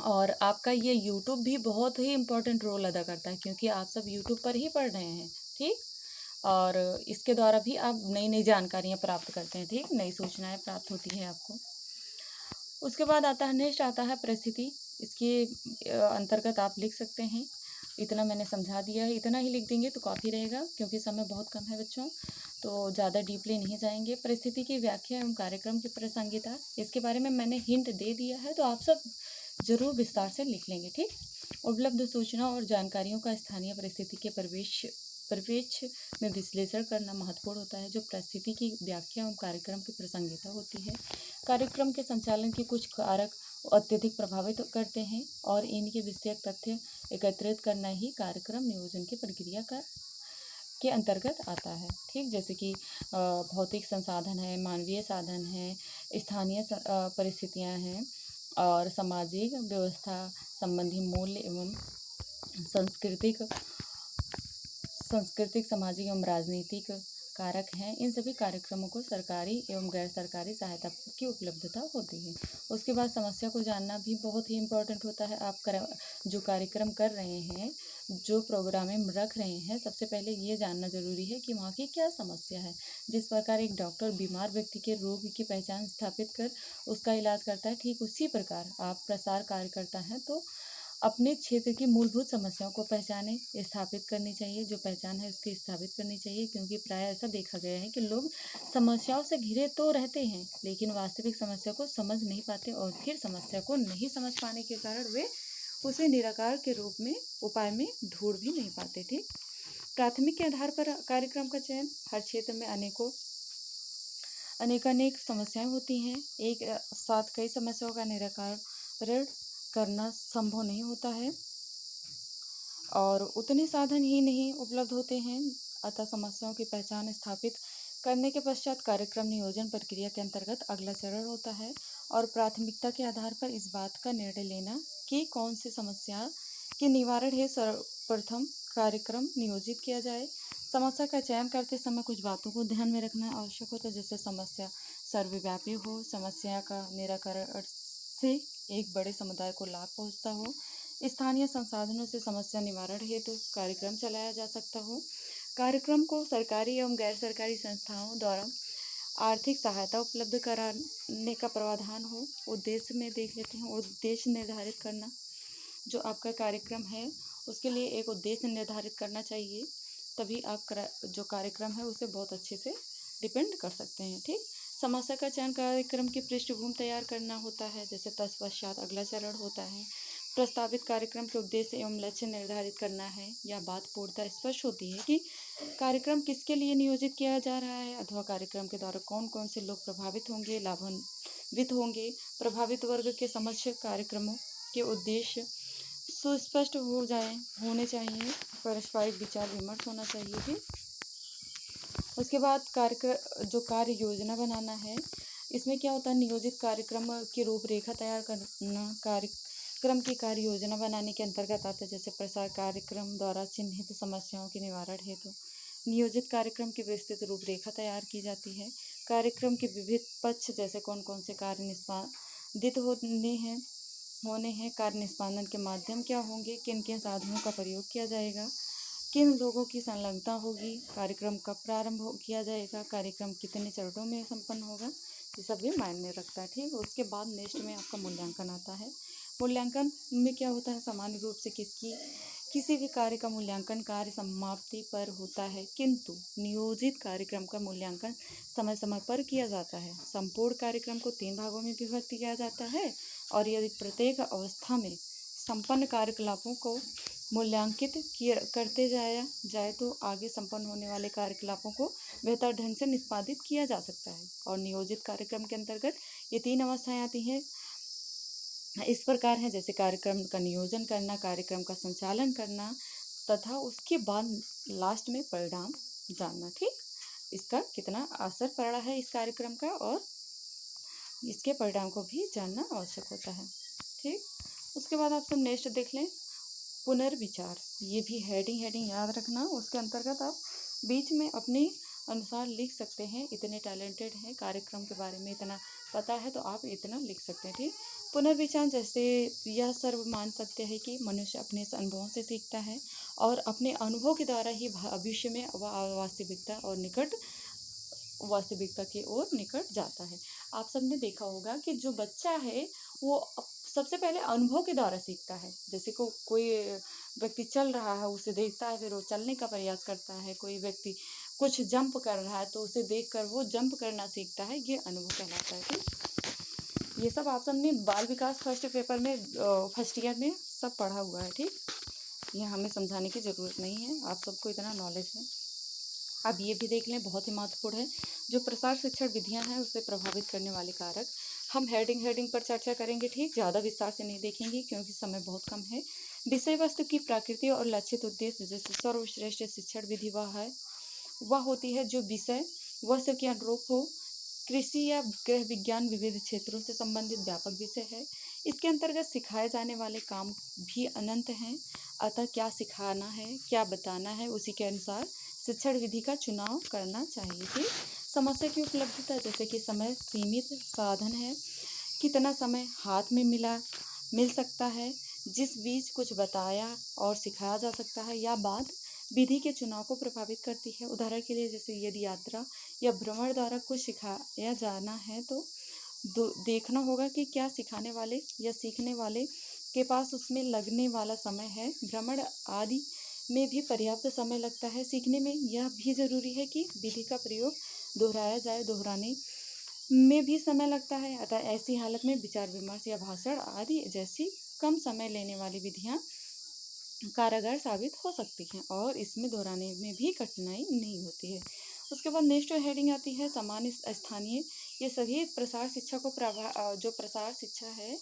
और आपका ये यूट्यूब भी बहुत ही इम्पोर्टेंट रोल अदा करता है क्योंकि आप सब यूट्यूब पर ही पढ़ रहे हैं। ठीक। और इसके द्वारा भी आप नई नई जानकारियाँ प्राप्त करते हैं। ठीक, नई सूचनाएं प्राप्त होती हैं आपको। उसके बाद आता है नेक्स्ट आता है परिस्थिति। इसके अंतर्गत आप लिख सकते हैं इतना मैंने समझा दिया है, इतना ही लिख देंगे तो काफ़ी रहेगा, क्योंकि समय बहुत कम है बच्चों। तो ज़्यादा डीपली नहीं जाएंगे। परिस्थिति की व्याख्या एवं कार्यक्रम की प्रासंगिकता, इसके बारे में मैंने हिंट दे दिया है, तो आप सब जरूर विस्तार से लिख लेंगे। ठीक। उपलब्ध सूचना और जानकारियों का स्थानीय परिस्थिति के परिवेश में विश्लेषण करना महत्वपूर्ण होता है। जो परिस्थिति की व्याख्या एवं कार्यक्रम की प्रासंगिकता होती है, कार्यक्रम के संचालन के कुछ कारक अत्यधिक प्रभावित करते हैं और इनके विषयक तथ्य एकत्रित करना ही कार्यक्रम नियोजन की प्रक्रिया के अंतर्गत आता है। ठीक। जैसे कि भौतिक संसाधन है, मानवीय साधन है, स्थानीय परिस्थितियां हैं और सामाजिक व्यवस्था संबंधी मूल्य एवं सांस्कृतिक सामाजिक एवं राजनीतिक कारक हैं। इन सभी कार्यक्रमों को सरकारी एवं गैर सरकारी सहायता की उपलब्धता होती है। उसके बाद समस्या को जानना भी बहुत ही इम्पोर्टेंट होता है। आप जो कार्यक्रम कर रहे हैं, जो प्रोग्रामिंग रख रहे हैं, सबसे पहले ये जानना जरूरी है कि वहाँ की क्या समस्या है। जिस प्रकार एक डॉक्टर बीमार व्यक्ति के रोग की पहचान स्थापित कर उसका इलाज करता है, ठीक उसी प्रकार आप प्रसार कार्यकर्ता हैं तो अपने क्षेत्र की मूलभूत समस्याओं को पहचाने, स्थापित करनी चाहिए। जो पहचान है उसकी स्थापित करनी चाहिए, क्योंकि प्राय ऐसा देखा गया है कि लोग समस्याओं से घिरे तो रहते हैं, लेकिन वास्तविक समस्या को समझ नहीं पाते और फिर समस्या को नहीं समझ पाने के कारण वे उसे निराकार के रूप में उपाय में ढूंढ भी नहीं पाते। ठीक। प्राथमिक के आधार पर कार्यक्रम का चयन, हर क्षेत्र में अनेक समस्याएं होती हैं। एक साथ कई समस्याओं का निराकरण करना संभव नहीं होता है और उतने साधन ही नहीं उपलब्ध होते हैं। अतः समस्याओं की पहचान स्थापित करने के पश्चात कार्यक्रम नियोजन प्रक्रिया के अंतर्गत अगला चरण होता है और प्राथमिकता के आधार पर इस बात का निर्णय लेना कि कौन सी समस्या के निवारण है सर्वप्रथम कार्यक्रम नियोजित किया जाए। समस्या का चयन करते समय कुछ बातों को ध्यान में रखना आवश्यक होता है, जैसे समस्या सर्वव्यापी हो, समस्या का निराकरण से एक बड़े समुदाय को लाभ पहुंचता हो, स्थानीय संसाधनों से समस्या निवारण हेतु कार्यक्रम चलाया जा सकता हो, कार्यक्रम को सरकारी एवं गैर सरकारी संस्थाओं द्वारा आर्थिक सहायता उपलब्ध कराने का प्रावधान हो। उद्देश्य में देख लेते हैं। उद्देश्य निर्धारित करना, जो आपका कार्यक्रम है उसके लिए एक उद्देश्य निर्धारित करना चाहिए, तभी आप जो कार्यक्रम है उसे बहुत अच्छे से डिपेंड कर सकते हैं। ठीक। समस्या का चयन, कार्यक्रम की पृष्ठभूमि तैयार करना होता है, जैसे तत्पश्चात अगला चरण होता है प्रस्तावित कार्यक्रम के उद्देश्य एवं लक्ष्य निर्धारित करना है। यह बात पूर्णतः स्पष्ट होती है कि कार्यक्रम किसके लिए नियोजित किया जा रहा है अथवा कार्यक्रम के द्वारा कौन कौन से लोग प्रभावित होंगे, लाभान्वित होंगे। प्रभावित वर्ग के समक्ष कार्यक्रमों के उद्देश्य सुस्पष्ट होने चाहिए। पारस्परिक विचार विमर्श होना चाहिए। भी उसके बाद जो कार्य योजना बनाना है, इसमें क्या होता है, नियोजित कार्यक्रम की रूपरेखा तैयार करना कार्यक्रम की कार्य योजना बनाने के अंतर्गत आता है। जैसे प्रसार कार्यक्रम द्वारा चिन्हित समस्याओं के निवारण हेतु नियोजित कार्यक्रम की विस्तृत रूपरेखा तैयार की जाती है। कार्यक्रम के विविध पक्ष, जैसे कौन कौन से कार्य निष्पादित होने हैं, कार्य निष्पादन के माध्यम क्या होंगे, किन किन साधनों का प्रयोग किया जाएगा, किन लोगों की संलग्नता होगी, कार्यक्रम कब प्रारंभ किया जाएगा, कार्यक्रम कितने चरणों में संपन्न होगा, ये सब भी मायने रखता है। ठीक। उसके बाद नेक्स्ट में आपका मूल्यांकन आता है। मूल्यांकन में क्या होता है, सामान्य रूप से किसी भी कार्य का मूल्यांकन कार्य समाप्ति पर होता है, किंतु नियोजित कार्यक्रम का मूल्यांकन समय समय पर किया जाता है। संपूर्ण कार्यक्रम को 3 भागों में विभक्त किया जाता है और यदि प्रत्येक अवस्था में संपन्न कार्यकलापों को मूल्यांकित करते जाए तो आगे संपन्न होने वाले कार्यकलापों को बेहतर ढंग से निष्पादित किया जा सकता है। और नियोजित कार्यक्रम के अंतर्गत ये 3 अवस्थाएं आती हैं, इस प्रकार है, जैसे कार्यक्रम का नियोजन करना, कार्यक्रम का संचालन करना तथा उसके बाद लास्ट में परिणाम जानना। ठीक। इसका कितना असर पड़ा है इस कार्यक्रम का, और इसके परिणाम को भी जानना आवश्यक होता है। ठीक। उसके बाद आप सब नेक्स्ट देख लें, पुनर्विचार। ये भी हेडिंग याद रखना। उसके अंतर्गत आप बीच में अपने अनुसार लिख सकते हैं। इतने टैलेंटेड हैं, कार्यक्रम के बारे में इतना पता है तो आप इतना लिख सकते हैं। ठीक। पुनर्विचार, जैसे यह सर्व मान सकते हैं कि मनुष्य अपने अनुभवों से सीखता है और अपने अनुभव के द्वारा ही भविष्य में वास्तविकता की ओर निकट जाता है। आप सबने देखा होगा कि जो बच्चा है वो सबसे पहले अनुभव के द्वारा सीखता है। जैसे कोई व्यक्ति चल रहा है उसे देखता है फिर वो चलने का प्रयास करता है, कोई व्यक्ति कुछ जंप कर रहा है तो उसे देखकर वो जंप करना सीखता है, ये अनुभव कहलाता है। ठीक, ये सब आप सबने बाल विकास फर्स्ट पेपर में फर्स्ट ईयर में सब पढ़ा हुआ है। ठीक, ये हमें समझाने की ज़रूरत नहीं है, आप सबको इतना नॉलेज है। अब ये भी देख लें, बहुत ही महत्वपूर्ण है, जो प्रसार शिक्षण विधियां हैं उसे प्रभावित करने वाले कारक। हम हेडिंग पर चर्चा करेंगे। ठीक, ज़्यादा विस्तार से नहीं देखेंगे क्योंकि समय बहुत कम है। विषय वस्तु की प्रकृति और लक्षित उद्देश्य, जैसे सर्वश्रेष्ठ शिक्षण विधि वह होती है जो विषय वस्तु के अनुरूप हो। कृषि या गृह विज्ञान विविध क्षेत्रों से संबंधित व्यापक विषय है। इसके अंतर्गत सिखाए जाने वाले काम भी अनंत हैं, अतः क्या सिखाना है क्या बताना है उसी के अनुसार शिक्षण विधि का चुनाव करना चाहिए। ठीक, समस्या की उपलब्धता, जैसे कि समय सीमित साधन है, कितना समय हाथ में मिल सकता है जिस बीच कुछ बताया और सिखाया जा सकता है, या बाद विधि के चुनाव को प्रभावित करती है। उदाहरण के लिए, जैसे यदि यात्रा या भ्रमण द्वारा कुछ सिखाया जाना है तो देखना होगा कि क्या सिखाने वाले या सीखने वाले के पास उसमें लगने वाला समय है। भ्रमण आदि में भी पर्याप्त समय लगता है। सीखने में यह भी ज़रूरी है कि विधि का प्रयोग दोहराया जाए, दोहराने में भी समय लगता है। अतः ऐसी हालत में विचार विमर्श या भाषण आदि जैसी कम समय लेने वाली विधियाँ कारगर साबित हो सकती हैं और इसमें दोहराने में भी कठिनाई नहीं होती है। उसके बाद नेक्स्ट हेडिंग आती है सामान्य स्थानीय। ये सभी प्रसार शिक्षा को जो प्रसार शिक्षा है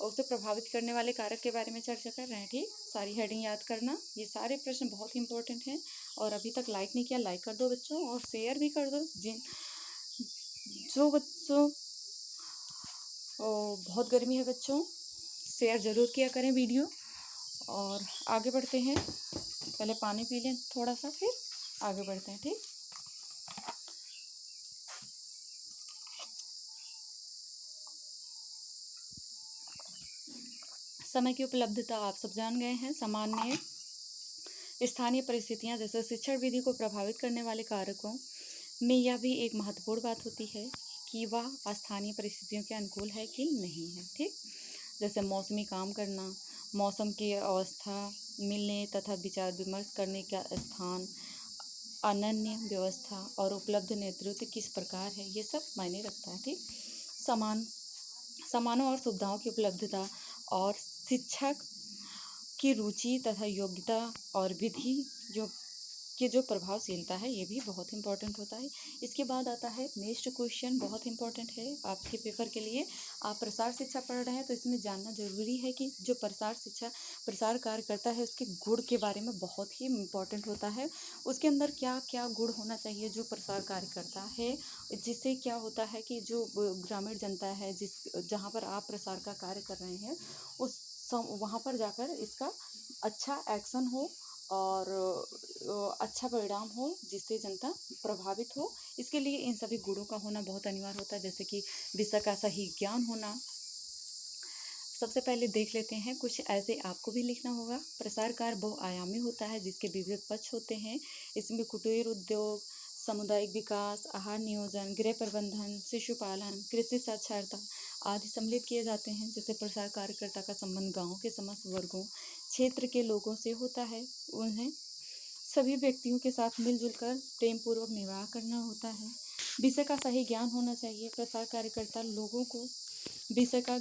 उसे प्रभावित करने वाले कारक के बारे में चर्चा कर रहे हैं। ठीक, सारी हेडिंग याद करना, ये सारे प्रश्न बहुत ही इंपॉर्टेंट हैं। और अभी तक लाइक नहीं किया, लाइक कर दो बच्चों, और शेयर भी कर दो। जो बच्चों बहुत गर्मी है बच्चों, शेयर ज़रूर किया करें वीडियो। और आगे बढ़ते हैं, पहले पानी पी लें थोड़ा सा, फिर आगे बढ़ते हैं। ठीक, समय की उपलब्धता आप सब जान गए हैं। सामान्य स्थानीय परिस्थितियां, जैसे शिक्षण विधि को प्रभावित करने वाले कारकों में यह भी एक महत्वपूर्ण बात होती है कि वह स्थानीय परिस्थितियों के अनुकूल है कि नहीं है। ठीक, जैसे मौसमी काम करना, मौसम की अवस्था, मिलने तथा विचार विमर्श करने का स्थान, अनन्य व्यवस्था और उपलब्ध नेतृत्व किस प्रकार है, ये सब मायने रखता है। ठीक, सामानों और सुविधाओं की उपलब्धता और शिक्षक की रुचि तथा योग्यता और विधि जो प्रभावशीलता है, ये भी बहुत इंपॉर्टेंट होता है। इसके बाद आता है नेक्स्ट क्वेश्चन, बहुत इंपॉर्टेंट है आपके पेपर के लिए। आप प्रसार शिक्षा पढ़ रहे हैं तो इसमें जानना जरूरी है कि जो प्रसार कार्य करता है उसके गुण के बारे में बहुत ही इम्पोर्टेंट होता है। उसके अंदर क्या क्या गुण होना चाहिए जो प्रसार कार्य करता है, जिससे क्या होता है कि जो ग्रामीण जनता है जहाँ पर आप प्रसार का कार्य कर रहे हैं वहाँ पर जाकर इसका अच्छा एक्शन हो और अच्छा परिणाम हो, जिससे जनता प्रभावित हो। इसके लिए इन सभी गुणों का होना बहुत अनिवार्य होता है, जैसे कि विषय का सही ज्ञान होना। सबसे पहले देख लेते हैं, कुछ ऐसे आपको भी लिखना होगा। प्रसार कार्य बहुआयामी होता है जिसके विविध पक्ष होते हैं। इसमें कुटीर उद्योग, सामुदायिक विकास, आहार नियोजन, गृह प्रबंधन, शिशु पालन, कृषि साक्षरता आदि सम्मिलित किए जाते हैं। जैसे प्रसार कार्यकर्ता का संबंध गाँव के समस्त वर्गों क्षेत्र के लोगों से होता है। उन्हें सभी व्यक्तियों के साथ मिलजुल कर प्रेम पूर्वक निर्वाह करना होता है। विषय का सही ज्ञान होना चाहिए। प्रसार कार्यकर्ता लोगों को विषय का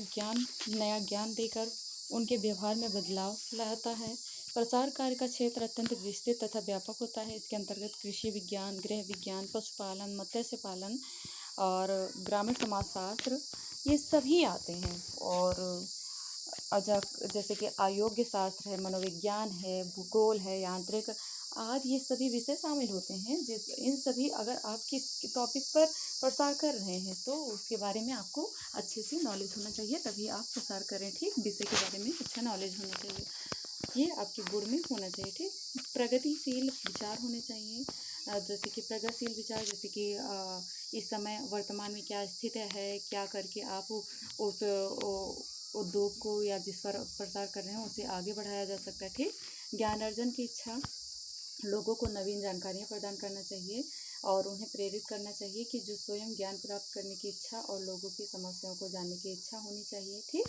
नया ज्ञान देकर उनके व्यवहार में बदलाव लाता है। प्रसार कार्य का क्षेत्र अत्यंत विस्तृत तथा व्यापक होता है। इसके अंतर्गत कृषि विज्ञान, गृह विज्ञान, पशुपालन, मत्स्य पालन और ग्रामीण समाजशास्त्र ये सभी आते हैं। और जैसे कि अयोग्य शास्त्र है, मनोविज्ञान है, भूगोल है, यांत्रिक आदि ये सभी विषय शामिल होते हैं। इन सभी अगर आप किस टॉपिक पर प्रसार कर रहे हैं तो उसके बारे में आपको अच्छे से नॉलेज होना चाहिए, तभी आप प्रसार करें। ठीक, विषय के बारे में अच्छा नॉलेज होना चाहिए, ये आपके गुण में होना चाहिए। ठीक, प्रगतिशील विचार होने चाहिए। जैसे कि प्रगतिशील विचार, जैसे कि इस समय वर्तमान में क्या स्थिति है, क्या करके आप उस उद्योग को या जिस पर प्रसार कर रहे हैं उसे आगे बढ़ाया जा सकता है। ठीक, ज्ञान अर्जन की इच्छा, लोगों को नवीन जानकारियाँ प्रदान करना चाहिए और उन्हें प्रेरित करना चाहिए कि जो स्वयं ज्ञान प्राप्त करने की इच्छा और लोगों की समस्याओं को जानने की इच्छा होनी चाहिए। ठीक,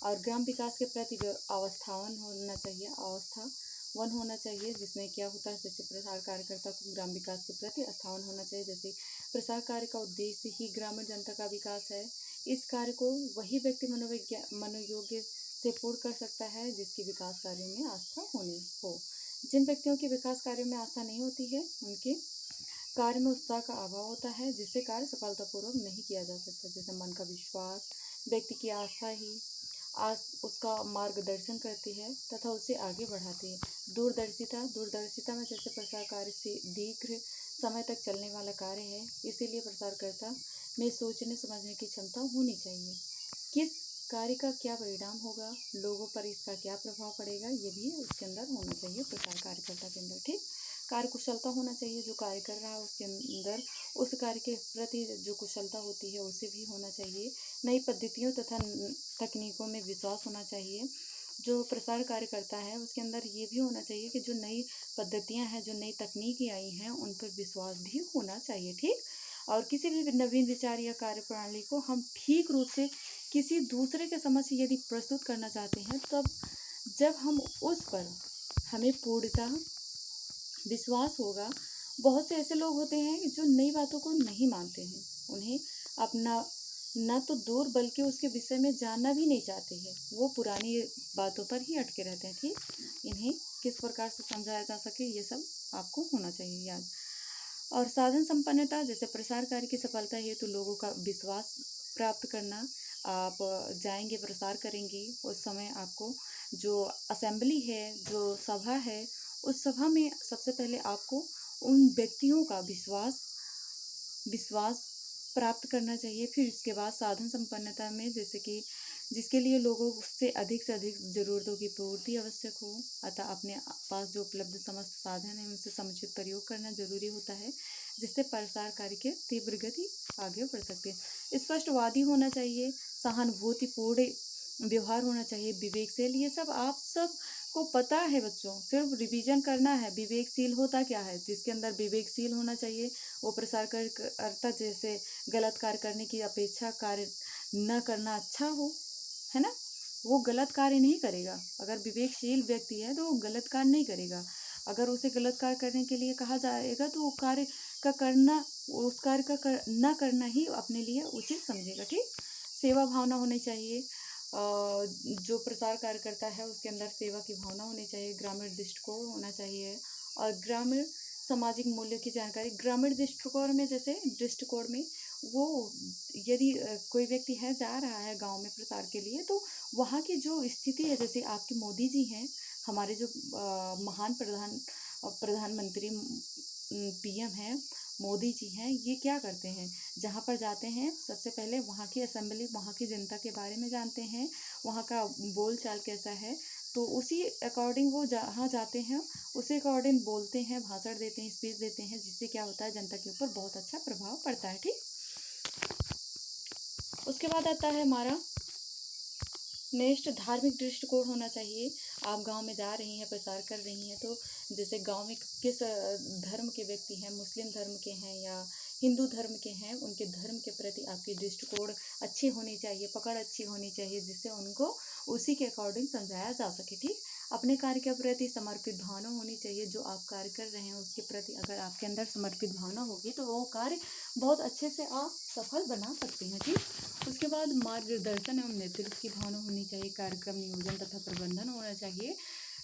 और ग्राम विकास के प्रति अवस्थावान होना चाहिए। अवस्था वन होना चाहिए, जिसमें क्या होता है जैसे प्रसार कार्यकर्ता को ग्राम विकास के प्रति आस्थावान होना चाहिए। जैसे प्रसार कार्य का उद्देश्य ही ग्रामीण जनता का विकास है। इस कार्य को वही व्यक्ति मनोयोग्य से पूर्ण कर सकता है जिसकी विकास कार्यों में आस्था होनी हो। जिन व्यक्तियों की विकास कार्यों में आस्था नहीं होती है, उनके कार्य में उत्साह का अभाव होता है, जिससे कार्य सफलतापूर्वक नहीं किया जा सकता। जैसे मन का विश्वास, व्यक्ति की आस्था ही उसका मार्गदर्शन करती है तथा उसे आगे बढ़ाती है। दूरदर्शिता में जैसे प्रसार कार्य से दीर्घ समय तक चलने वाला कार्य है, इसीलिए प्रसारकर्ता में सोचने समझने की क्षमता होनी चाहिए। किस कार्य का क्या परिणाम होगा, लोगों पर इसका क्या प्रभाव पड़ेगा, ये भी उसके अंदर होना चाहिए प्रसार कार्यकर्ता के अंदर। ठीक, कार्य कुशलता होना चाहिए, जो कार्य कर रहा है उसके अंदर उस कार्य के प्रति जो कुशलता होती है उसे भी होना चाहिए। नई पद्धतियों तथा तकनीकों में विश्वास होना चाहिए। जो प्रसार कार्य करता है उसके अंदर ये भी होना चाहिए कि जो नई पद्धतियां हैं, जो नई तकनीकें आई हैं, उन पर विश्वास भी होना चाहिए। ठीक, और किसी भी नवीन विचार या कार्य प्रणाली को हम ठीक रूप से किसी दूसरे के समक्ष यदि प्रस्तुत करना चाहते हैं, तब जब हम उस पर हमें पूर्णतः विश्वास होगा। बहुत से ऐसे लोग होते हैं जो नई बातों को नहीं मानते हैं, उन्हें अपना न तो दूर बल्कि उसके विषय में जानना भी नहीं चाहते हैं, वो पुरानी बातों पर ही अटके रहते हैं। ठीक, इन्हें किस प्रकार से समझाया जा सके, ये सब आपको होना चाहिए याद। और साधन संपन्नता, जैसे प्रसार कार्य की सफलता हेतु लोगों का विश्वास प्राप्त करना। आप जाएंगे, प्रसार करेंगे, उस समय आपको जो असेंबली है, जो सभा है, उस सभा में सबसे पहले आपको उन व्यक्तियों का विश्वास प्राप्त करना चाहिए। फिर इसके बाद साधन संपन्नता में, जैसे कि जिसके लिए लोगों से अधिक ज़रूरतों की पूर्ति आवश्यक हो, अतः अपने पास जो उपलब्ध समस्त साधन है उनसे समुचित प्रयोग करना जरूरी होता है, जिससे प्रसार कार्य के तीव्र गति आगे बढ़ सकते हैं। स्पष्टवादी होना चाहिए, सहानुभूतिपूर्ण व्यवहार होना चाहिए, विवेकशील। ये सब आप सब को पता है बच्चों, सिर्फ रिवीजन करना है। विवेकशील होता क्या है, जिसके अंदर विवेकशील होना चाहिए, वो प्रसार करता जैसे गलत कार्य करने की अपेक्षा कार्य न करना अच्छा हो, है ना, वो गलत कार्य नहीं करेगा। अगर विवेकशील व्यक्ति है तो वो गलत कार्य नहीं करेगा। अगर उसे गलत कार्य करने के लिए कहा जाएगा तो वो कार्य का करना, उस कार्य का न करना ही अपने लिए उचित समझेगा। ठीक, सेवा भावना होनी चाहिए। जो प्रसार कार्य करता है उसके अंदर सेवा की भावना होनी चाहिए, ग्रामीण दृष्टिकोण होना चाहिए, और ग्रामीण सामाजिक मूल्यों की जानकारी। ग्रामीण दृष्टिकोण में वो यदि कोई व्यक्ति है जा रहा है गांव में प्रसार के लिए, तो वहाँ की जो स्थिति है, जैसे आपके मोदी जी हैं, हमारे जो महान प्रधानमंत्री पीएम हैं, मोदी जी हैं, ये क्या करते हैं, जहाँ पर जाते हैं सबसे पहले वहाँ की असेंबली, वहाँ की जनता के बारे में जानते हैं, वहाँ का बोल चाल कैसा है, तो उसी अकॉर्डिंग वो जहाँ जाते हैं उसी अकॉर्डिंग बोलते हैं, भाषण देते हैं, स्पीच देते हैं, जिससे क्या होता है जनता के ऊपर बहुत अच्छा प्रभाव पड़ता है। ठीक, उसके बाद आता है हमारा नेक्स्ट, धार्मिक दृष्टिकोण होना चाहिए। आप गांव में जा रही हैं, प्रसार कर रही हैं, तो जैसे गांव में किस धर्म के व्यक्ति हैं, मुस्लिम धर्म के हैं या हिंदू धर्म के हैं, उनके धर्म के प्रति आपकी दृष्टिकोण अच्छी होनी चाहिए, पकड़ अच्छी होनी चाहिए, जिससे उनको उसी के अकॉर्डिंग समझाया जा सके। ठीक, अपने कार्य के प्रति समर्पित भावना होनी चाहिए। जो आप कार्य कर रहे हैं उसके प्रति अगर आपके अंदर समर्पित भावना होगी तो वो कार्य बहुत अच्छे से आप सफल बना सकते हैं। ठीक, उसके बाद मार्गदर्शन एवं नेतृत्व की भावना होनी चाहिए, कार्यक्रम नियोजन तथा प्रबंधन होना चाहिए।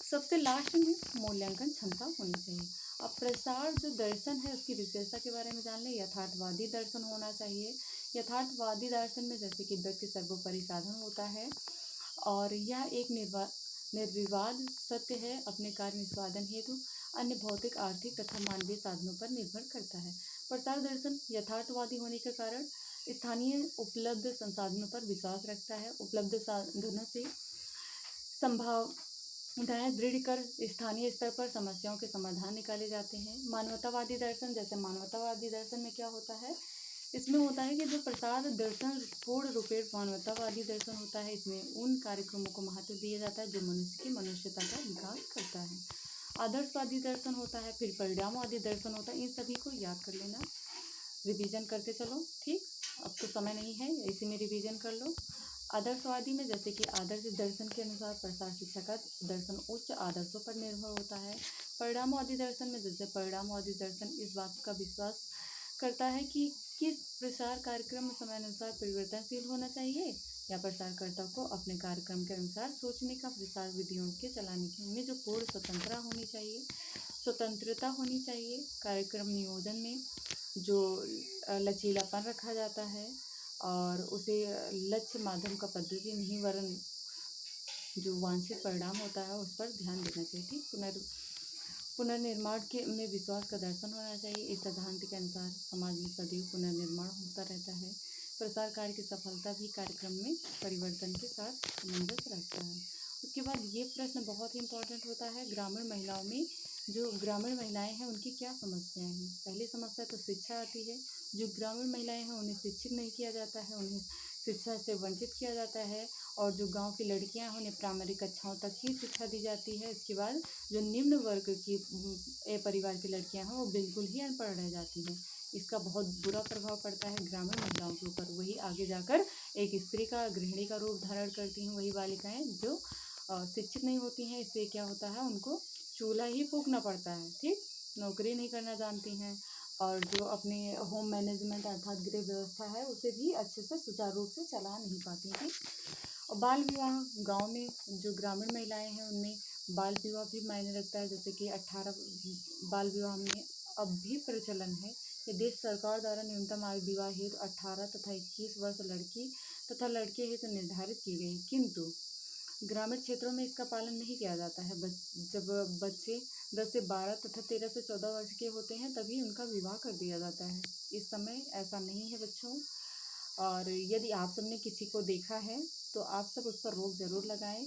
सबसे लास्ट में मूल्यांकन क्षमता होनी चाहिए। अब प्रसार जो दर्शन है उसकी विशेषता के बारे में जान लें। यथार्थवादी दर्शन होना चाहिए। यथार्थवादी दर्शन में जैसे कि व्यक्ति सर्वोपरि साधन होता है, और यह एक निर्विवाद सत्य है, अपने कार्य निष्पादन हेतु अन्य भौतिक, आर्थिक तथा मानवीय साधनों पर निर्भर करता है। प्रसार दर्शन यथार्थवादी होने के कारण स्थानीय उपलब्ध संसाधनों पर विश्वास रखता है। उपलब्ध साधनों से संभावनाएं दृढ़ कर स्थानीय स्तर पर समस्याओं के समाधान निकाले जाते हैं। मानवतावादी दर्शन, जैसे मानवतावादी दर्शन में क्या होता है, इसमें होता है कि जो प्रसार दर्शन पूर्ण रूपेण मानवतावादी दर्शन होता है, इसमें उन कार्यक्रमों को महत्व दिया जाता है जो मनुष्य की मनुष्यता का विकास करता है। आदर्शवादी दर्शन होता है, फिर परिणामवादी दर्शन होता है। इन सभी को याद कर लेना, रिवीजन करते चलो। ठीक, अब तो समय नहीं है, इसी में रिवीजन कर लो। आदर्शवादी में जैसे कि आदर्श दर्शन के अनुसार प्रसार शिक्षा का दर्शन उच्च आदर्शों पर निर्भर होता है। परिणामवादी दर्शन में जैसे परिणामवादी दर्शन इस बात का विश्वास करता है कि किस प्रसार कार्यक्रम समयानुसार परिवर्तनशील होना चाहिए, या प्रसारकर्ता को अपने कार्यक्रम के अनुसार सोचने का प्रसार विधियों के चलाने की में जो पूर्ण स्वतंत्रता होनी चाहिए। कार्यक्रम नियोजन में जो लचीलापन रखा जाता है और उसे लक्ष्य माध्यम का पद्धति नहीं वरन जो वांछित परिणाम होता है उस पर ध्यान देना चाहिए। ठीक, पुनर्निर्माण के में विश्वास का दर्शन होना चाहिए। इस सिद्धांत के अनुसार समाज में सदैव पुनर्निर्माण होता रहता है। प्रसार कार्य की सफलता भी कार्यक्रम में परिवर्तन के साथ सामंजस्य रखता है। उसके बाद ये प्रश्न बहुत ही इम्पोर्टेंट होता है, ग्रामीण महिलाओं में जो ग्रामीण महिलाएं हैं उनकी क्या समस्याएं हैं। पहली समस्या तो शिक्षा आती है। जो ग्रामीण महिलाएं हैं उन्हें शिक्षित नहीं किया जाता है, उन्हें शिक्षा से वंचित किया जाता है। और जो गांव की लड़कियां हैं उन्हें प्राइमरी कक्षाओं तक ही शिक्षा दी जाती है। इसके बाद जो निम्न वर्ग की परिवार की लड़कियां हैं वो बिल्कुल ही अनपढ़ रह जाती हैं। इसका बहुत बुरा प्रभाव पड़ता है ग्रामीण महिलाओं के ऊपर। वही आगे जाकर एक स्त्री का गृहिणी का रूप धारण करती हैं। वही बालिकाएं जो शिक्षित नहीं होती हैं, इससे क्या होता है उनको चूल्हा ही फूंकना पड़ता है। ठीक, नौकरी नहीं करना जानती हैं और जो अपने होम मैनेजमेंट अर्थात गृह व्यवस्था है उसे भी अच्छे से सुचारू रूप से चला नहीं पाती हैं। और बाल विवाह, गांव में जो ग्रामीण महिलाएं हैं उनमें बाल विवाह भी मायने रखता है। जैसे कि 18 बाल विवाह में अब भी प्रचलन है कि देश सरकार द्वारा न्यूनतम आयु विवाह हेतु 18 तथा 21 वर्ष लड़की तथा लड़के हेतु निर्धारित की गई, किंतु ग्रामीण क्षेत्रों में इसका पालन नहीं किया जाता है। जब बच्चे 10 से 12 तथा 13 से 14 वर्ष के होते हैं तभी उनका विवाह कर दिया जाता है। इस समय ऐसा नहीं है बच्चों। और यदि आप सबने किसी को देखा है तो आप सब उस पर रोक ज़रूर लगाएं,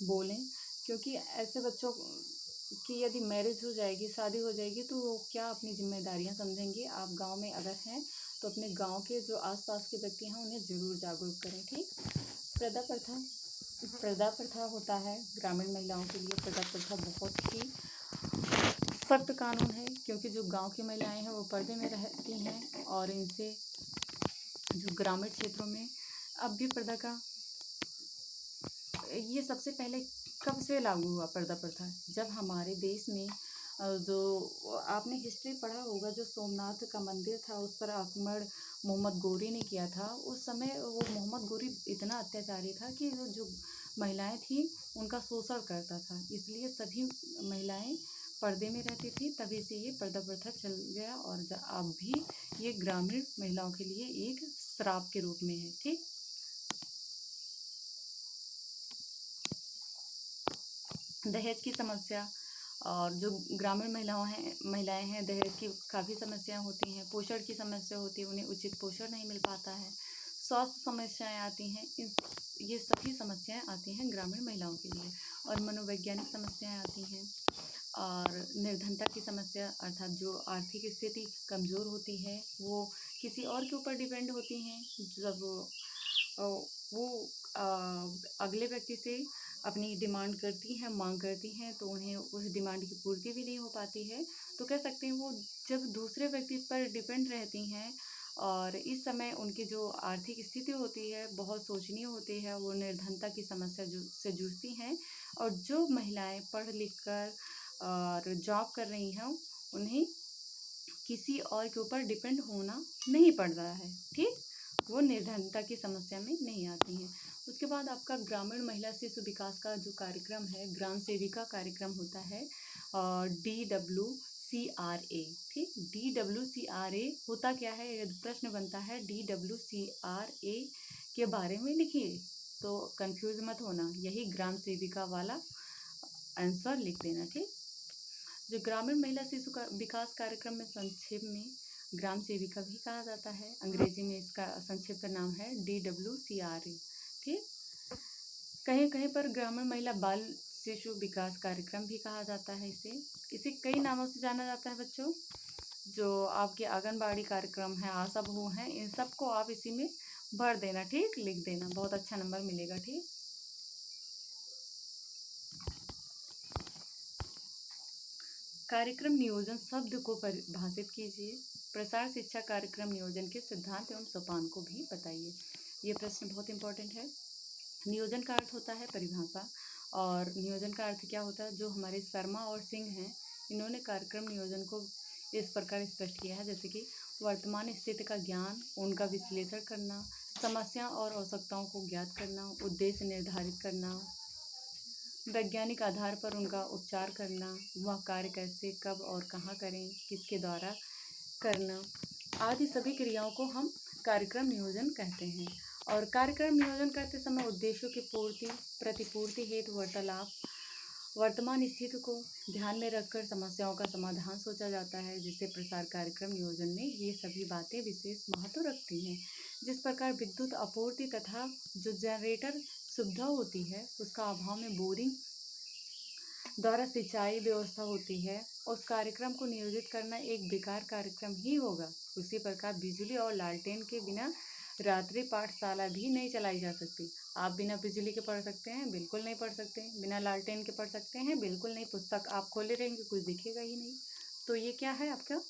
बोलें, क्योंकि ऐसे बच्चों की यदि मैरिज हो जाएगी, शादी हो जाएगी, तो वो क्या अपनी जिम्मेदारियां समझेंगे। आप गांव में अगर हैं तो अपने गांव के जो आसपास के व्यक्ति हैं उन्हें ज़रूर जागरूक करें। ठीक, प्रदा प्रथा होता है ग्रामीण महिलाओं के लिए। प्रदा प्रथा बहुत ही सख्त कानून है, क्योंकि जो गांव की महिलाएं हैं वो पर्दे में रहती हैं और इनसे जो ग्रामीण क्षेत्रों में अब भी पर्दा का ये सबसे पहले कब से लागू हुआ पर्दा प्रथा, जब हमारे देश में जो आपने हिस्ट्री पढ़ा होगा, जो सोमनाथ का मंदिर था उस पर आक्रमण मोहम्मद गोरी ने किया था। उस समय वो मोहम्मद गोरी इतना अत्याचारी था कि जो महिलाएं थी उनका शोषण करता था, इसलिए सभी महिलाएं पर्दे में रहती थी। तभी से ये पर्दा प्रथा चल गया और अब भी ये ग्रामीण महिलाओं के लिए एक श्राप के रूप में है। ठीक, दहेज की समस्या, और जो ग्रामीण महिलाएं हैं दहेज की काफ़ी समस्याएं होती हैं। पोषण की समस्या होती है, उन्हें उचित पोषण नहीं मिल पाता है। स्वास्थ्य समस्याएं आती हैं, ये सभी समस्याएं आती हैं ग्रामीण महिलाओं के लिए। और मनोवैज्ञानिक समस्याएं आती हैं और निर्धनता की समस्या, अर्थात जो आर्थिक स्थिति कमज़ोर होती है वो किसी और के ऊपर डिपेंड होती हैं। जब वो अगले व्यक्ति से अपनी डिमांड करती हैं, मांग करती हैं, तो उन्हें उस डिमांड की पूर्ति भी नहीं हो पाती है। तो कह सकते हैं वो जब दूसरे व्यक्ति पर डिपेंड रहती हैं और इस समय उनकी जो आर्थिक स्थिति होती है बहुत शोचनीय होती है, वो निर्धनता की समस्या से जूझती हैं। और जो महिलाएं पढ़ लिख कर और जॉब कर रही हैं उन्हें किसी और के ऊपर डिपेंड होना नहीं पड़ रहा है। ठीक, वो निर्धनता की समस्या में नहीं आती हैं। उसके बाद आपका ग्रामीण महिला शिशु विकास का जो कार्यक्रम है, ग्राम सेविका कार्यक्रम होता है DWCRA। ठीक, DWCRA होता क्या है, यदि प्रश्न बनता है DWCRA के बारे में लिखिए तो कंफ्यूज मत होना, यही ग्राम सेविका वाला आंसर लिख देना। ठीक, जो ग्रामीण महिला शिशु का विकास कार्यक्रम में संक्षेप में ग्राम सेविका भी कहा जाता है। अंग्रेजी में इसका संक्षिप्त नाम है DWCRA। ठीक, कहीं कहीं पर ग्रामीण महिला बाल शिशु विकास कार्यक्रम भी कहा जाता है। इसे कई नामों से जाना जाता है बच्चों। जो आपके आंगनबाड़ी कार्यक्रम है, आशा बहू हैं, इन सबको आप इसी में भर देना। ठीक, लिख देना, बहुत अच्छा नंबर मिलेगा। ठीक, कार्यक्रम नियोजन शब्द को परिभाषित कीजिए। प्रसार शिक्षा कार्यक्रम नियोजन के सिद्धांत एवं सोपान को भी बताइए। ये प्रश्न बहुत इंपॉर्टेंट है। नियोजन का अर्थ होता है परिभाषा, और नियोजन का अर्थ क्या होता है? जो हमारे शर्मा और सिंह हैं, इन्होंने कार्यक्रम नियोजन को इस प्रकार स्पष्ट किया है, जैसे कि वर्तमान स्थिति का ज्ञान, उनका विश्लेषण करना, समस्या और आवश्यकताओं को ज्ञात करना, उद्देश्य निर्धारित करना, वैज्ञानिक आधार पर उनका उपचार करना, वह कार्य कैसे, कब और कहाँ करें, किसके द्वारा करना, आदि सभी क्रियाओं को हम कार्यक्रम नियोजन कहते हैं। और कार्यक्रम नियोजन करते समय उद्देश्यों की पूर्ति, प्रतिपूर्ति हेतु वार्तालाप, वर्तमान स्थिति को ध्यान में रखकर समस्याओं का समाधान सोचा जाता है, जिससे प्रसार कार्यक्रम नियोजन में ये सभी बातें विशेष महत्व रखती हैं। जिस प्रकार विद्युत आपूर्ति तथा जो जनरेटर सुविधा होती है उसका अभाव में बोरिंग द्वारा सिंचाई व्यवस्था होती है, उस कार्यक्रम को नियोजित करना एक बेकार कार्यक्रम ही होगा। उसी प्रकार बिजली और लालटेन के बिना रात्रि पाठशाला भी नहीं चलाई जा सकती। आप बिना बिजली के पढ़ सकते हैं? बिल्कुल नहीं पढ़ सकते। बिना लालटेन के पढ़ सकते हैं? बिल्कुल नहीं। पुस्तक आप खोले रहेंगे, कुछ दिखेगा ही नहीं। तो ये क्या है आपका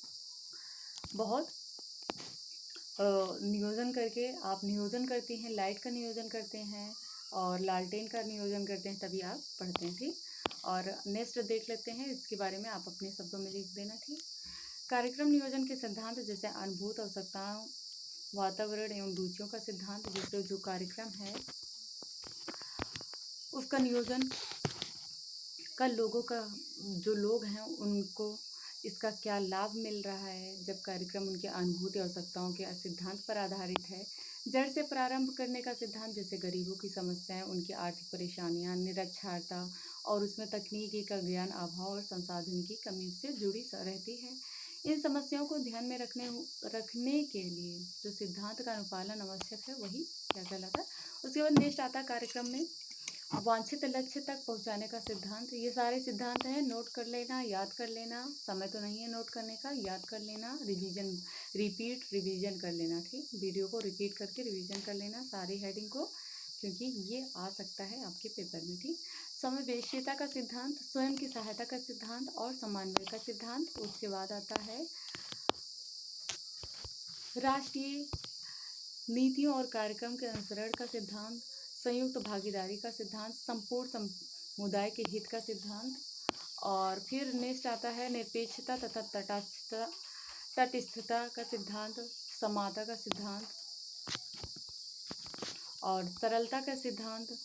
बहुत नियोजन करके आप नियोजन करते हैं, लाइट का नियोजन करते हैं और लालटेन का नियोजन करते हैं, तभी आप पढ़ते हैं। ठीक, और नेक्स्ट देख लेते हैं, इसके बारे में आप अपने शब्दों में लिख देना। ठीक, कार्यक्रम नियोजन के सिद्धांत जैसे अनुभूत आवश्यकताओं, वातावरण एवं रुचियों का सिद्धांत, जैसे जो कार्यक्रम है उसका नियोजन का लोगों का जो लोग हैं उनको इसका क्या लाभ मिल रहा है, जब कार्यक्रम उनकी अनुभूति आवश्यकताओं के सिद्धांत पर आधारित है। जड़ से प्रारंभ करने का सिद्धांत, जैसे गरीबों की समस्याएं, उनकी आर्थिक परेशानियां, निरक्षरता और उसमें तकनीकी का ज्ञान अभाव और संसाधन की कमी से जुड़ी रहती है। इन समस्याओं को ध्यान में रखने के लिए जो सिद्धांत का अनुपालन आवश्यक है वही क्या कहलाता है। उसके बाद नेक्स्ट आता है कार्यक्रम में वांछित लक्ष्य तक पहुंचाने का सिद्धांत। ये सारे सिद्धांत हैं, नोट कर लेना, याद कर लेना। समय तो नहीं है नोट करने का, याद कर लेना, रिवीजन कर लेना। ठीक, वीडियो को रिपीट करके रिवीजन कर लेना सारी हेडिंग को, क्योंकि ये आ सकता है आपके पेपर में। ठीक, समावेशिता का सिद्धांत, स्वयं की सहायता का सिद्धांत और समन्वय का सिद्धांत। उसके बाद आता है राष्ट्रीय नीतियों और कार्यक्रम के अनुसरण का सिद्धांत, संयुक्त भागीदारी का सिद्धांत, संपूर्ण समुदाय के हित का सिद्धांत। और फिर नेक्स्ट आता है निरपेक्षता तथा तटस्थता का सिद्धांत, समानता का सिद्धांत और सरलता का सिद्धांत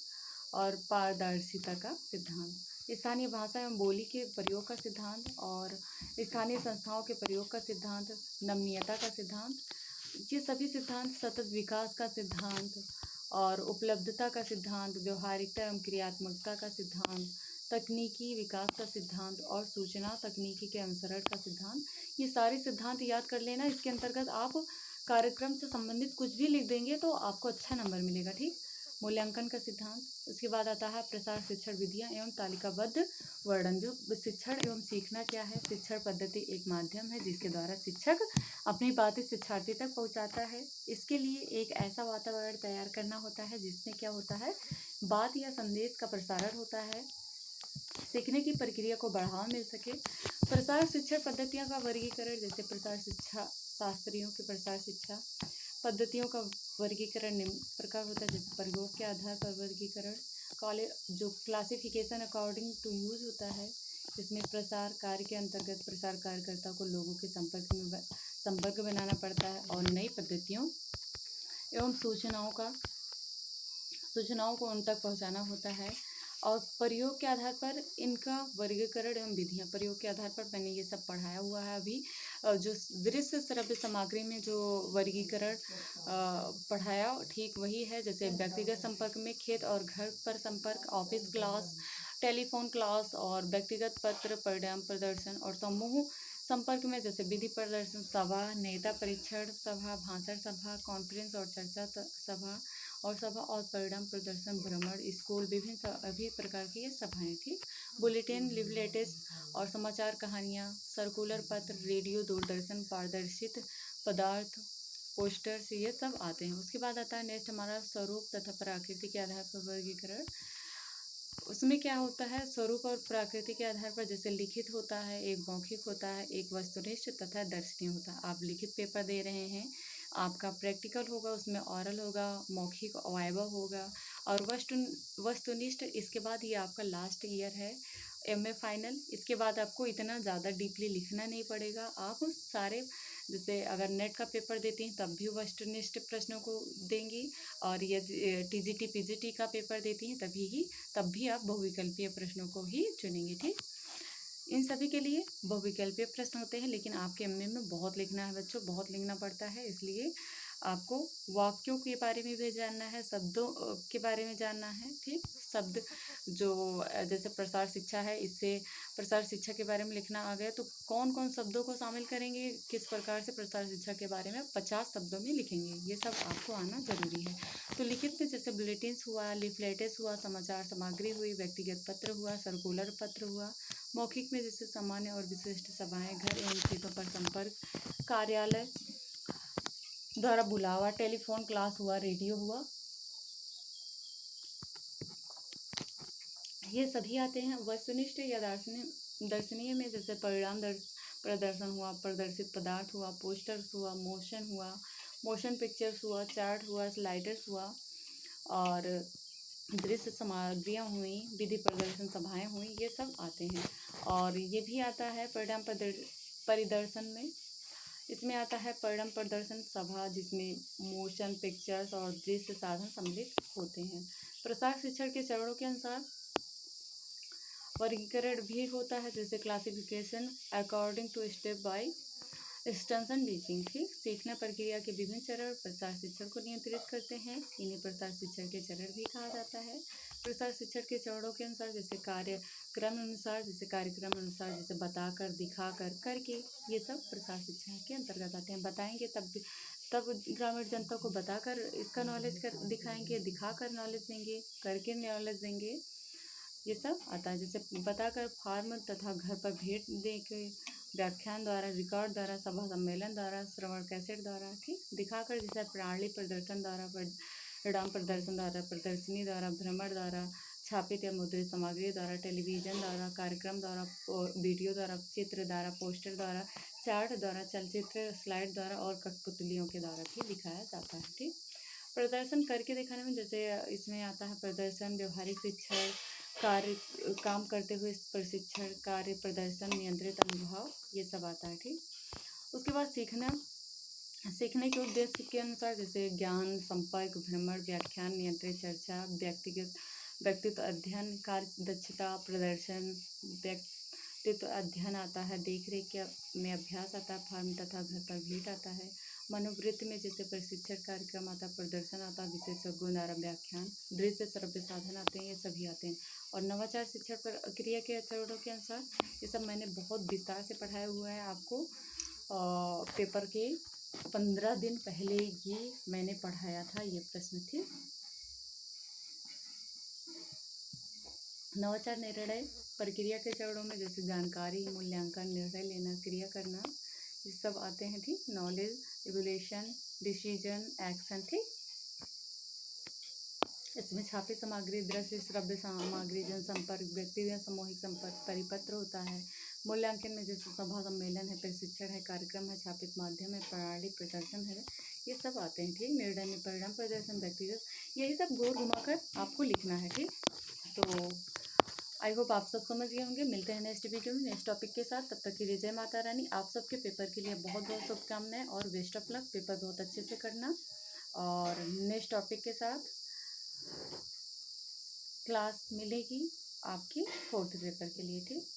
और पारदर्शिता का सिद्धांत, स्थानीय भाषा एवं बोली के प्रयोग का सिद्धांत और स्थानीय संस्थाओं के प्रयोग का सिद्धांत, नमनीयता का सिद्धांत। ये सभी सिद्धांत सतत विकास का सिद्धांत और उपलब्धता का सिद्धांत, व्यवहारिकता एवं क्रियात्मकता का सिद्धांत, तकनीकी विकास का सिद्धांत और सूचना तकनीकी के अनुसरण का सिद्धांत, ये सारे सिद्धांत याद कर लेना। इसके अंतर्गत आप कार्यक्रम से संबंधित कुछ भी लिख देंगे तो आपको अच्छा नंबर मिलेगा। ठीक, मूल्यांकन का सिद्धांत। उसके बाद आता है प्रसार शिक्षण विधियाँ एवं तालिकाबद्ध वर्णन। जो शिक्षण एवं सीखना क्या है? शिक्षण पद्धति एक माध्यम है जिसके द्वारा शिक्षक अपनी बातें शिक्षार्थी तक पहुंचाता है। इसके लिए एक ऐसा वातावरण तैयार करना होता है जिसमें क्या होता है, बात या संदेश का प्रसारण होता है, सीखने की प्रक्रिया को बढ़ावा मिल सके। प्रसार शिक्षण पद्धतियों का वर्गीकरण, जैसे प्रसार शिक्षा शास्त्रियों की प्रसार शिक्षा पद्धतियों का वर्गीकरण निम्न प्रकार होता है, जैसे प्रयोग के आधार पर वर्गीकरण, जो क्लासिफिकेशन अकॉर्डिंग टू यूज होता है, जिसमें प्रसार कार्य के अंतर्गत प्रसार कार्यकर्ता को लोगों के संपर्क बनाना पड़ता है और नई पद्धतियों एवं सूचनाओं को उन तक पहुंचाना होता है। और प्रयोग के आधार पर इनका वर्गीकरण एवं विधियाँ, प्रयोग के आधार पर मैंने ये सब पढ़ाया हुआ है अभी। जो दृश्य श्रव्य सामग्री में जो वर्गीकरण पढ़ाया ठीक वही है, जैसे व्यक्तिगत संपर्क में खेत और घर पर संपर्क, ऑफिस क्लास, टेलीफोन क्लास और व्यक्तिगत पत्र, परिणाम प्रदर्शन और समूह संपर्क में जैसे विधि प्रदर्शन सभा, नेता परीक्षण सभा, भाषण सभा, कॉन्फ्रेंस और चर्चा सभा और परिणाम प्रदर्शन, भ्रमण, स्कूल, विभिन्न सभी प्रकार की ये सभाएं। ठीक, बुलेटिन, लिवलेट्स और समाचार कहानियाँ, सर्कुलर पत्र, रेडियो, दूरदर्शन, पारदर्शित पदार्थ, पोस्टर्स, ये सब आते हैं। उसके बाद आता है नेक्स्ट हमारा स्वरूप तथा प्रकृति के आधार पर वर्गीकरण। उसमें क्या होता है, स्वरूप और प्रकृति के आधार पर जैसे लिखित होता है, एक मौखिक होता है, एक वस्तुनिष्ठ तथा दर्शनीय होता है। आप लिखित पेपर दे रहे हैं आपका प्रैक्टिकल होगा, उसमें ओरल होगा, मौखिक वाइवा होगा और वस्तुनिष्ठ। इसके बाद ये आपका लास्ट ईयर है एमए फाइनल। इसके बाद आपको इतना ज़्यादा डीपली लिखना नहीं पड़ेगा। आप सारे, जैसे अगर नेट का पेपर देती हैं तब भी वस्तुनिष्ठ प्रश्नों को देंगी, और यदि टीजीटी पीजीटी का पेपर देती हैं तब भी आप बहुविकल्पीय प्रश्नों को ही चुनेंगे। ठीक, इन सभी के लिए बहुविकल्पीय प्रश्न होते हैं, लेकिन आपके एमए में बहुत लिखना है बच्चों, बहुत लिखना पड़ता है। इसलिए आपको वाक्यों के बारे में भी जानना है, शब्दों के बारे में जानना है। ठीक, शब्द जो जैसे प्रसार शिक्षा है, इससे प्रसार शिक्षा के बारे में लिखना आ गया तो कौन कौन शब्दों को शामिल करेंगे, किस प्रकार से प्रसार शिक्षा के बारे में 50 शब्दों में लिखेंगे, ये सब आपको आना जरूरी है। तो लिखित में जैसे बुलेटिन्स हुआ, लिफलेट्स हुआ, समाचार सामग्री हुई, व्यक्तिगत पत्र हुआ, सर्कुलर पत्र हुआ। मौखिक में जैसे सामान्य और विशिष्ट सभाएं, घर एवं क्षेत्रों पर संपर्क, कार्यालय द्वारा बुलावा, टेलीफोन क्लास हुआ, रेडियो हुआ, ये सभी आते हैं। वस्तुनिष्ठ या दर्शनीय में जैसे परिणाम प्रदर्शन हुआ, प्रदर्शित पदार्थ हुआ, पोस्टर्स हुआ, मोशन पिक्चर्स हुआ, चार्ट हुआ, स्लाइडर्स हुआ और दृश्य सामग्रियाँ हुई, विधि प्रदर्शन सभाएं हुई, ये सब आते हैं। और ये भी आता है परिणाम परिदर्शन में। इसमें आता है परिणाम प्रदर्शन सभा, जिसमें मोशन पिक्चर्स और दृश्य साधन सम्मिलित होते हैं। प्रसार शिक्षण के चरणों के अनुसार वर्गीकरण भी होता है, जैसे classification according to step by extension teaching. ठीक, सीखना प्रक्रिया के विभिन्न चरण प्रसार शिक्षण को नियंत्रित करते हैं, इन्हें प्रसार शिक्षण के चरण भी कहा जाता है। प्रसार शिक्षण के चरणों के अनुसार जैसे कार्यक्रम अनुसार, जैसे बताकर, दिखाकर, करके, ये सब प्रसार शिक्षण के अंतर्गत आते हैं। बताएंगे तब ग्रामीण जनता को बताकर इसका नॉलेज दिखाएंगे, दिखाकर नॉलेज देंगे, करके नॉलेज देंगे, ये सब आता है। जैसे बताकर फार्म तथा घर पर भेंट देके, व्याख्यान द्वारा, रिकॉर्ड द्वारा, सभा सम्मेलन द्वारा, श्रवण कैसेट द्वारा। ठीक, दिखाकर जैसे प्रणाली प्रदर्शन द्वारा, परिणाम प्रदर्शन द्वारा, प्रदर्शनी द्वारा, भ्रमण द्वारा, छापित या मुद्रित सामग्री द्वारा, टेलीविजन द्वारा, कार्यक्रम द्वारा, वीडियो द्वारा, चित्र द्वारा, पोस्टर द्वारा, चार्ट द्वारा, चलचित्र स्लाइड द्वारा और कठपुतलियों के द्वारा भी दिखाया जाता है। ठीक, प्रदर्शन करके दिखाने में जैसे इसमें आता है प्रदर्शन, व्यवहारिक शिक्षण, कार्य काम करते हुए प्रशिक्षण, कार्य प्रदर्शन, नियंत्रित अनुभव, ये सब आता है। ठीक, उसके बाद सीखने के उद्देश्य के अनुसार जैसे ज्ञान, संपर्क, भ्रमण, व्याख्यान, नियंत्रित चर्चा, व्यक्तित्व अध्ययन, कार्य दक्षता प्रदर्शन, व्यक्तित्व अध्ययन आता है, देख रेख में अभ्यास आता है, फार्म तथा घर पर भेंट आता है। मनोवृत्ति में जैसे प्रशिक्षण कार्यक्रम आता है, प्रदर्शन आता है, विशेषज्ञों द्वारा व्याख्यान, दृश्य श्रव्य साधन आते हैं, ये सभी आते हैं। और नवाचार शिक्षण प्रक्रिया के चरणों के अनुसार ये सब मैंने बहुत विस्तार से पढ़ाया हुआ है आपको। पेपर के 15 दिन पहले ये मैंने पढ़ाया था, ये प्रश्न थे। नवाचार निर्णय प्रक्रिया के चरणों में जैसे जानकारी, मूल्यांकन, निर्णय लेना, क्रिया करना, ये सब आते हैं। ठीक, नॉलेज, इवोल्यूशन, डिसीजन, एक्शन। ठीक, इसमें छापी सामग्री, दृश्य श्रव्य सामग्री, जनसंपर्क, व्यक्तिगत सामूहिक संपर्क, परिपत्र होता है। मूल्यांकन में जैसे सभा सम्मेलन है, प्रशिक्षण है, कार्यक्रम है, छापित माध्यम है, प्रणाली प्रदर्शन है, ये सब आते हैं। ठीक, निर्णय में परिणाम प्रदर्शन, व्यक्तिगत, यही सब घोर घुमाकर आपको लिखना है। ठीक, तो आई होप आप सब समझ गए होंगे। मिलते हैं नेक्स्ट वीडियो में नेक्स्ट टॉपिक के साथ। तब तक के लिए जय माता रानी। आप सबके पेपर के लिए बहुत बहुत शुभकामनाएं और बेस्ट ऑफ लक। पेपर बहुत अच्छे से करना और नेक्स्ट टॉपिक के साथ क्लास मिलेगी आपकी 4th पेपर के लिए। ठीक।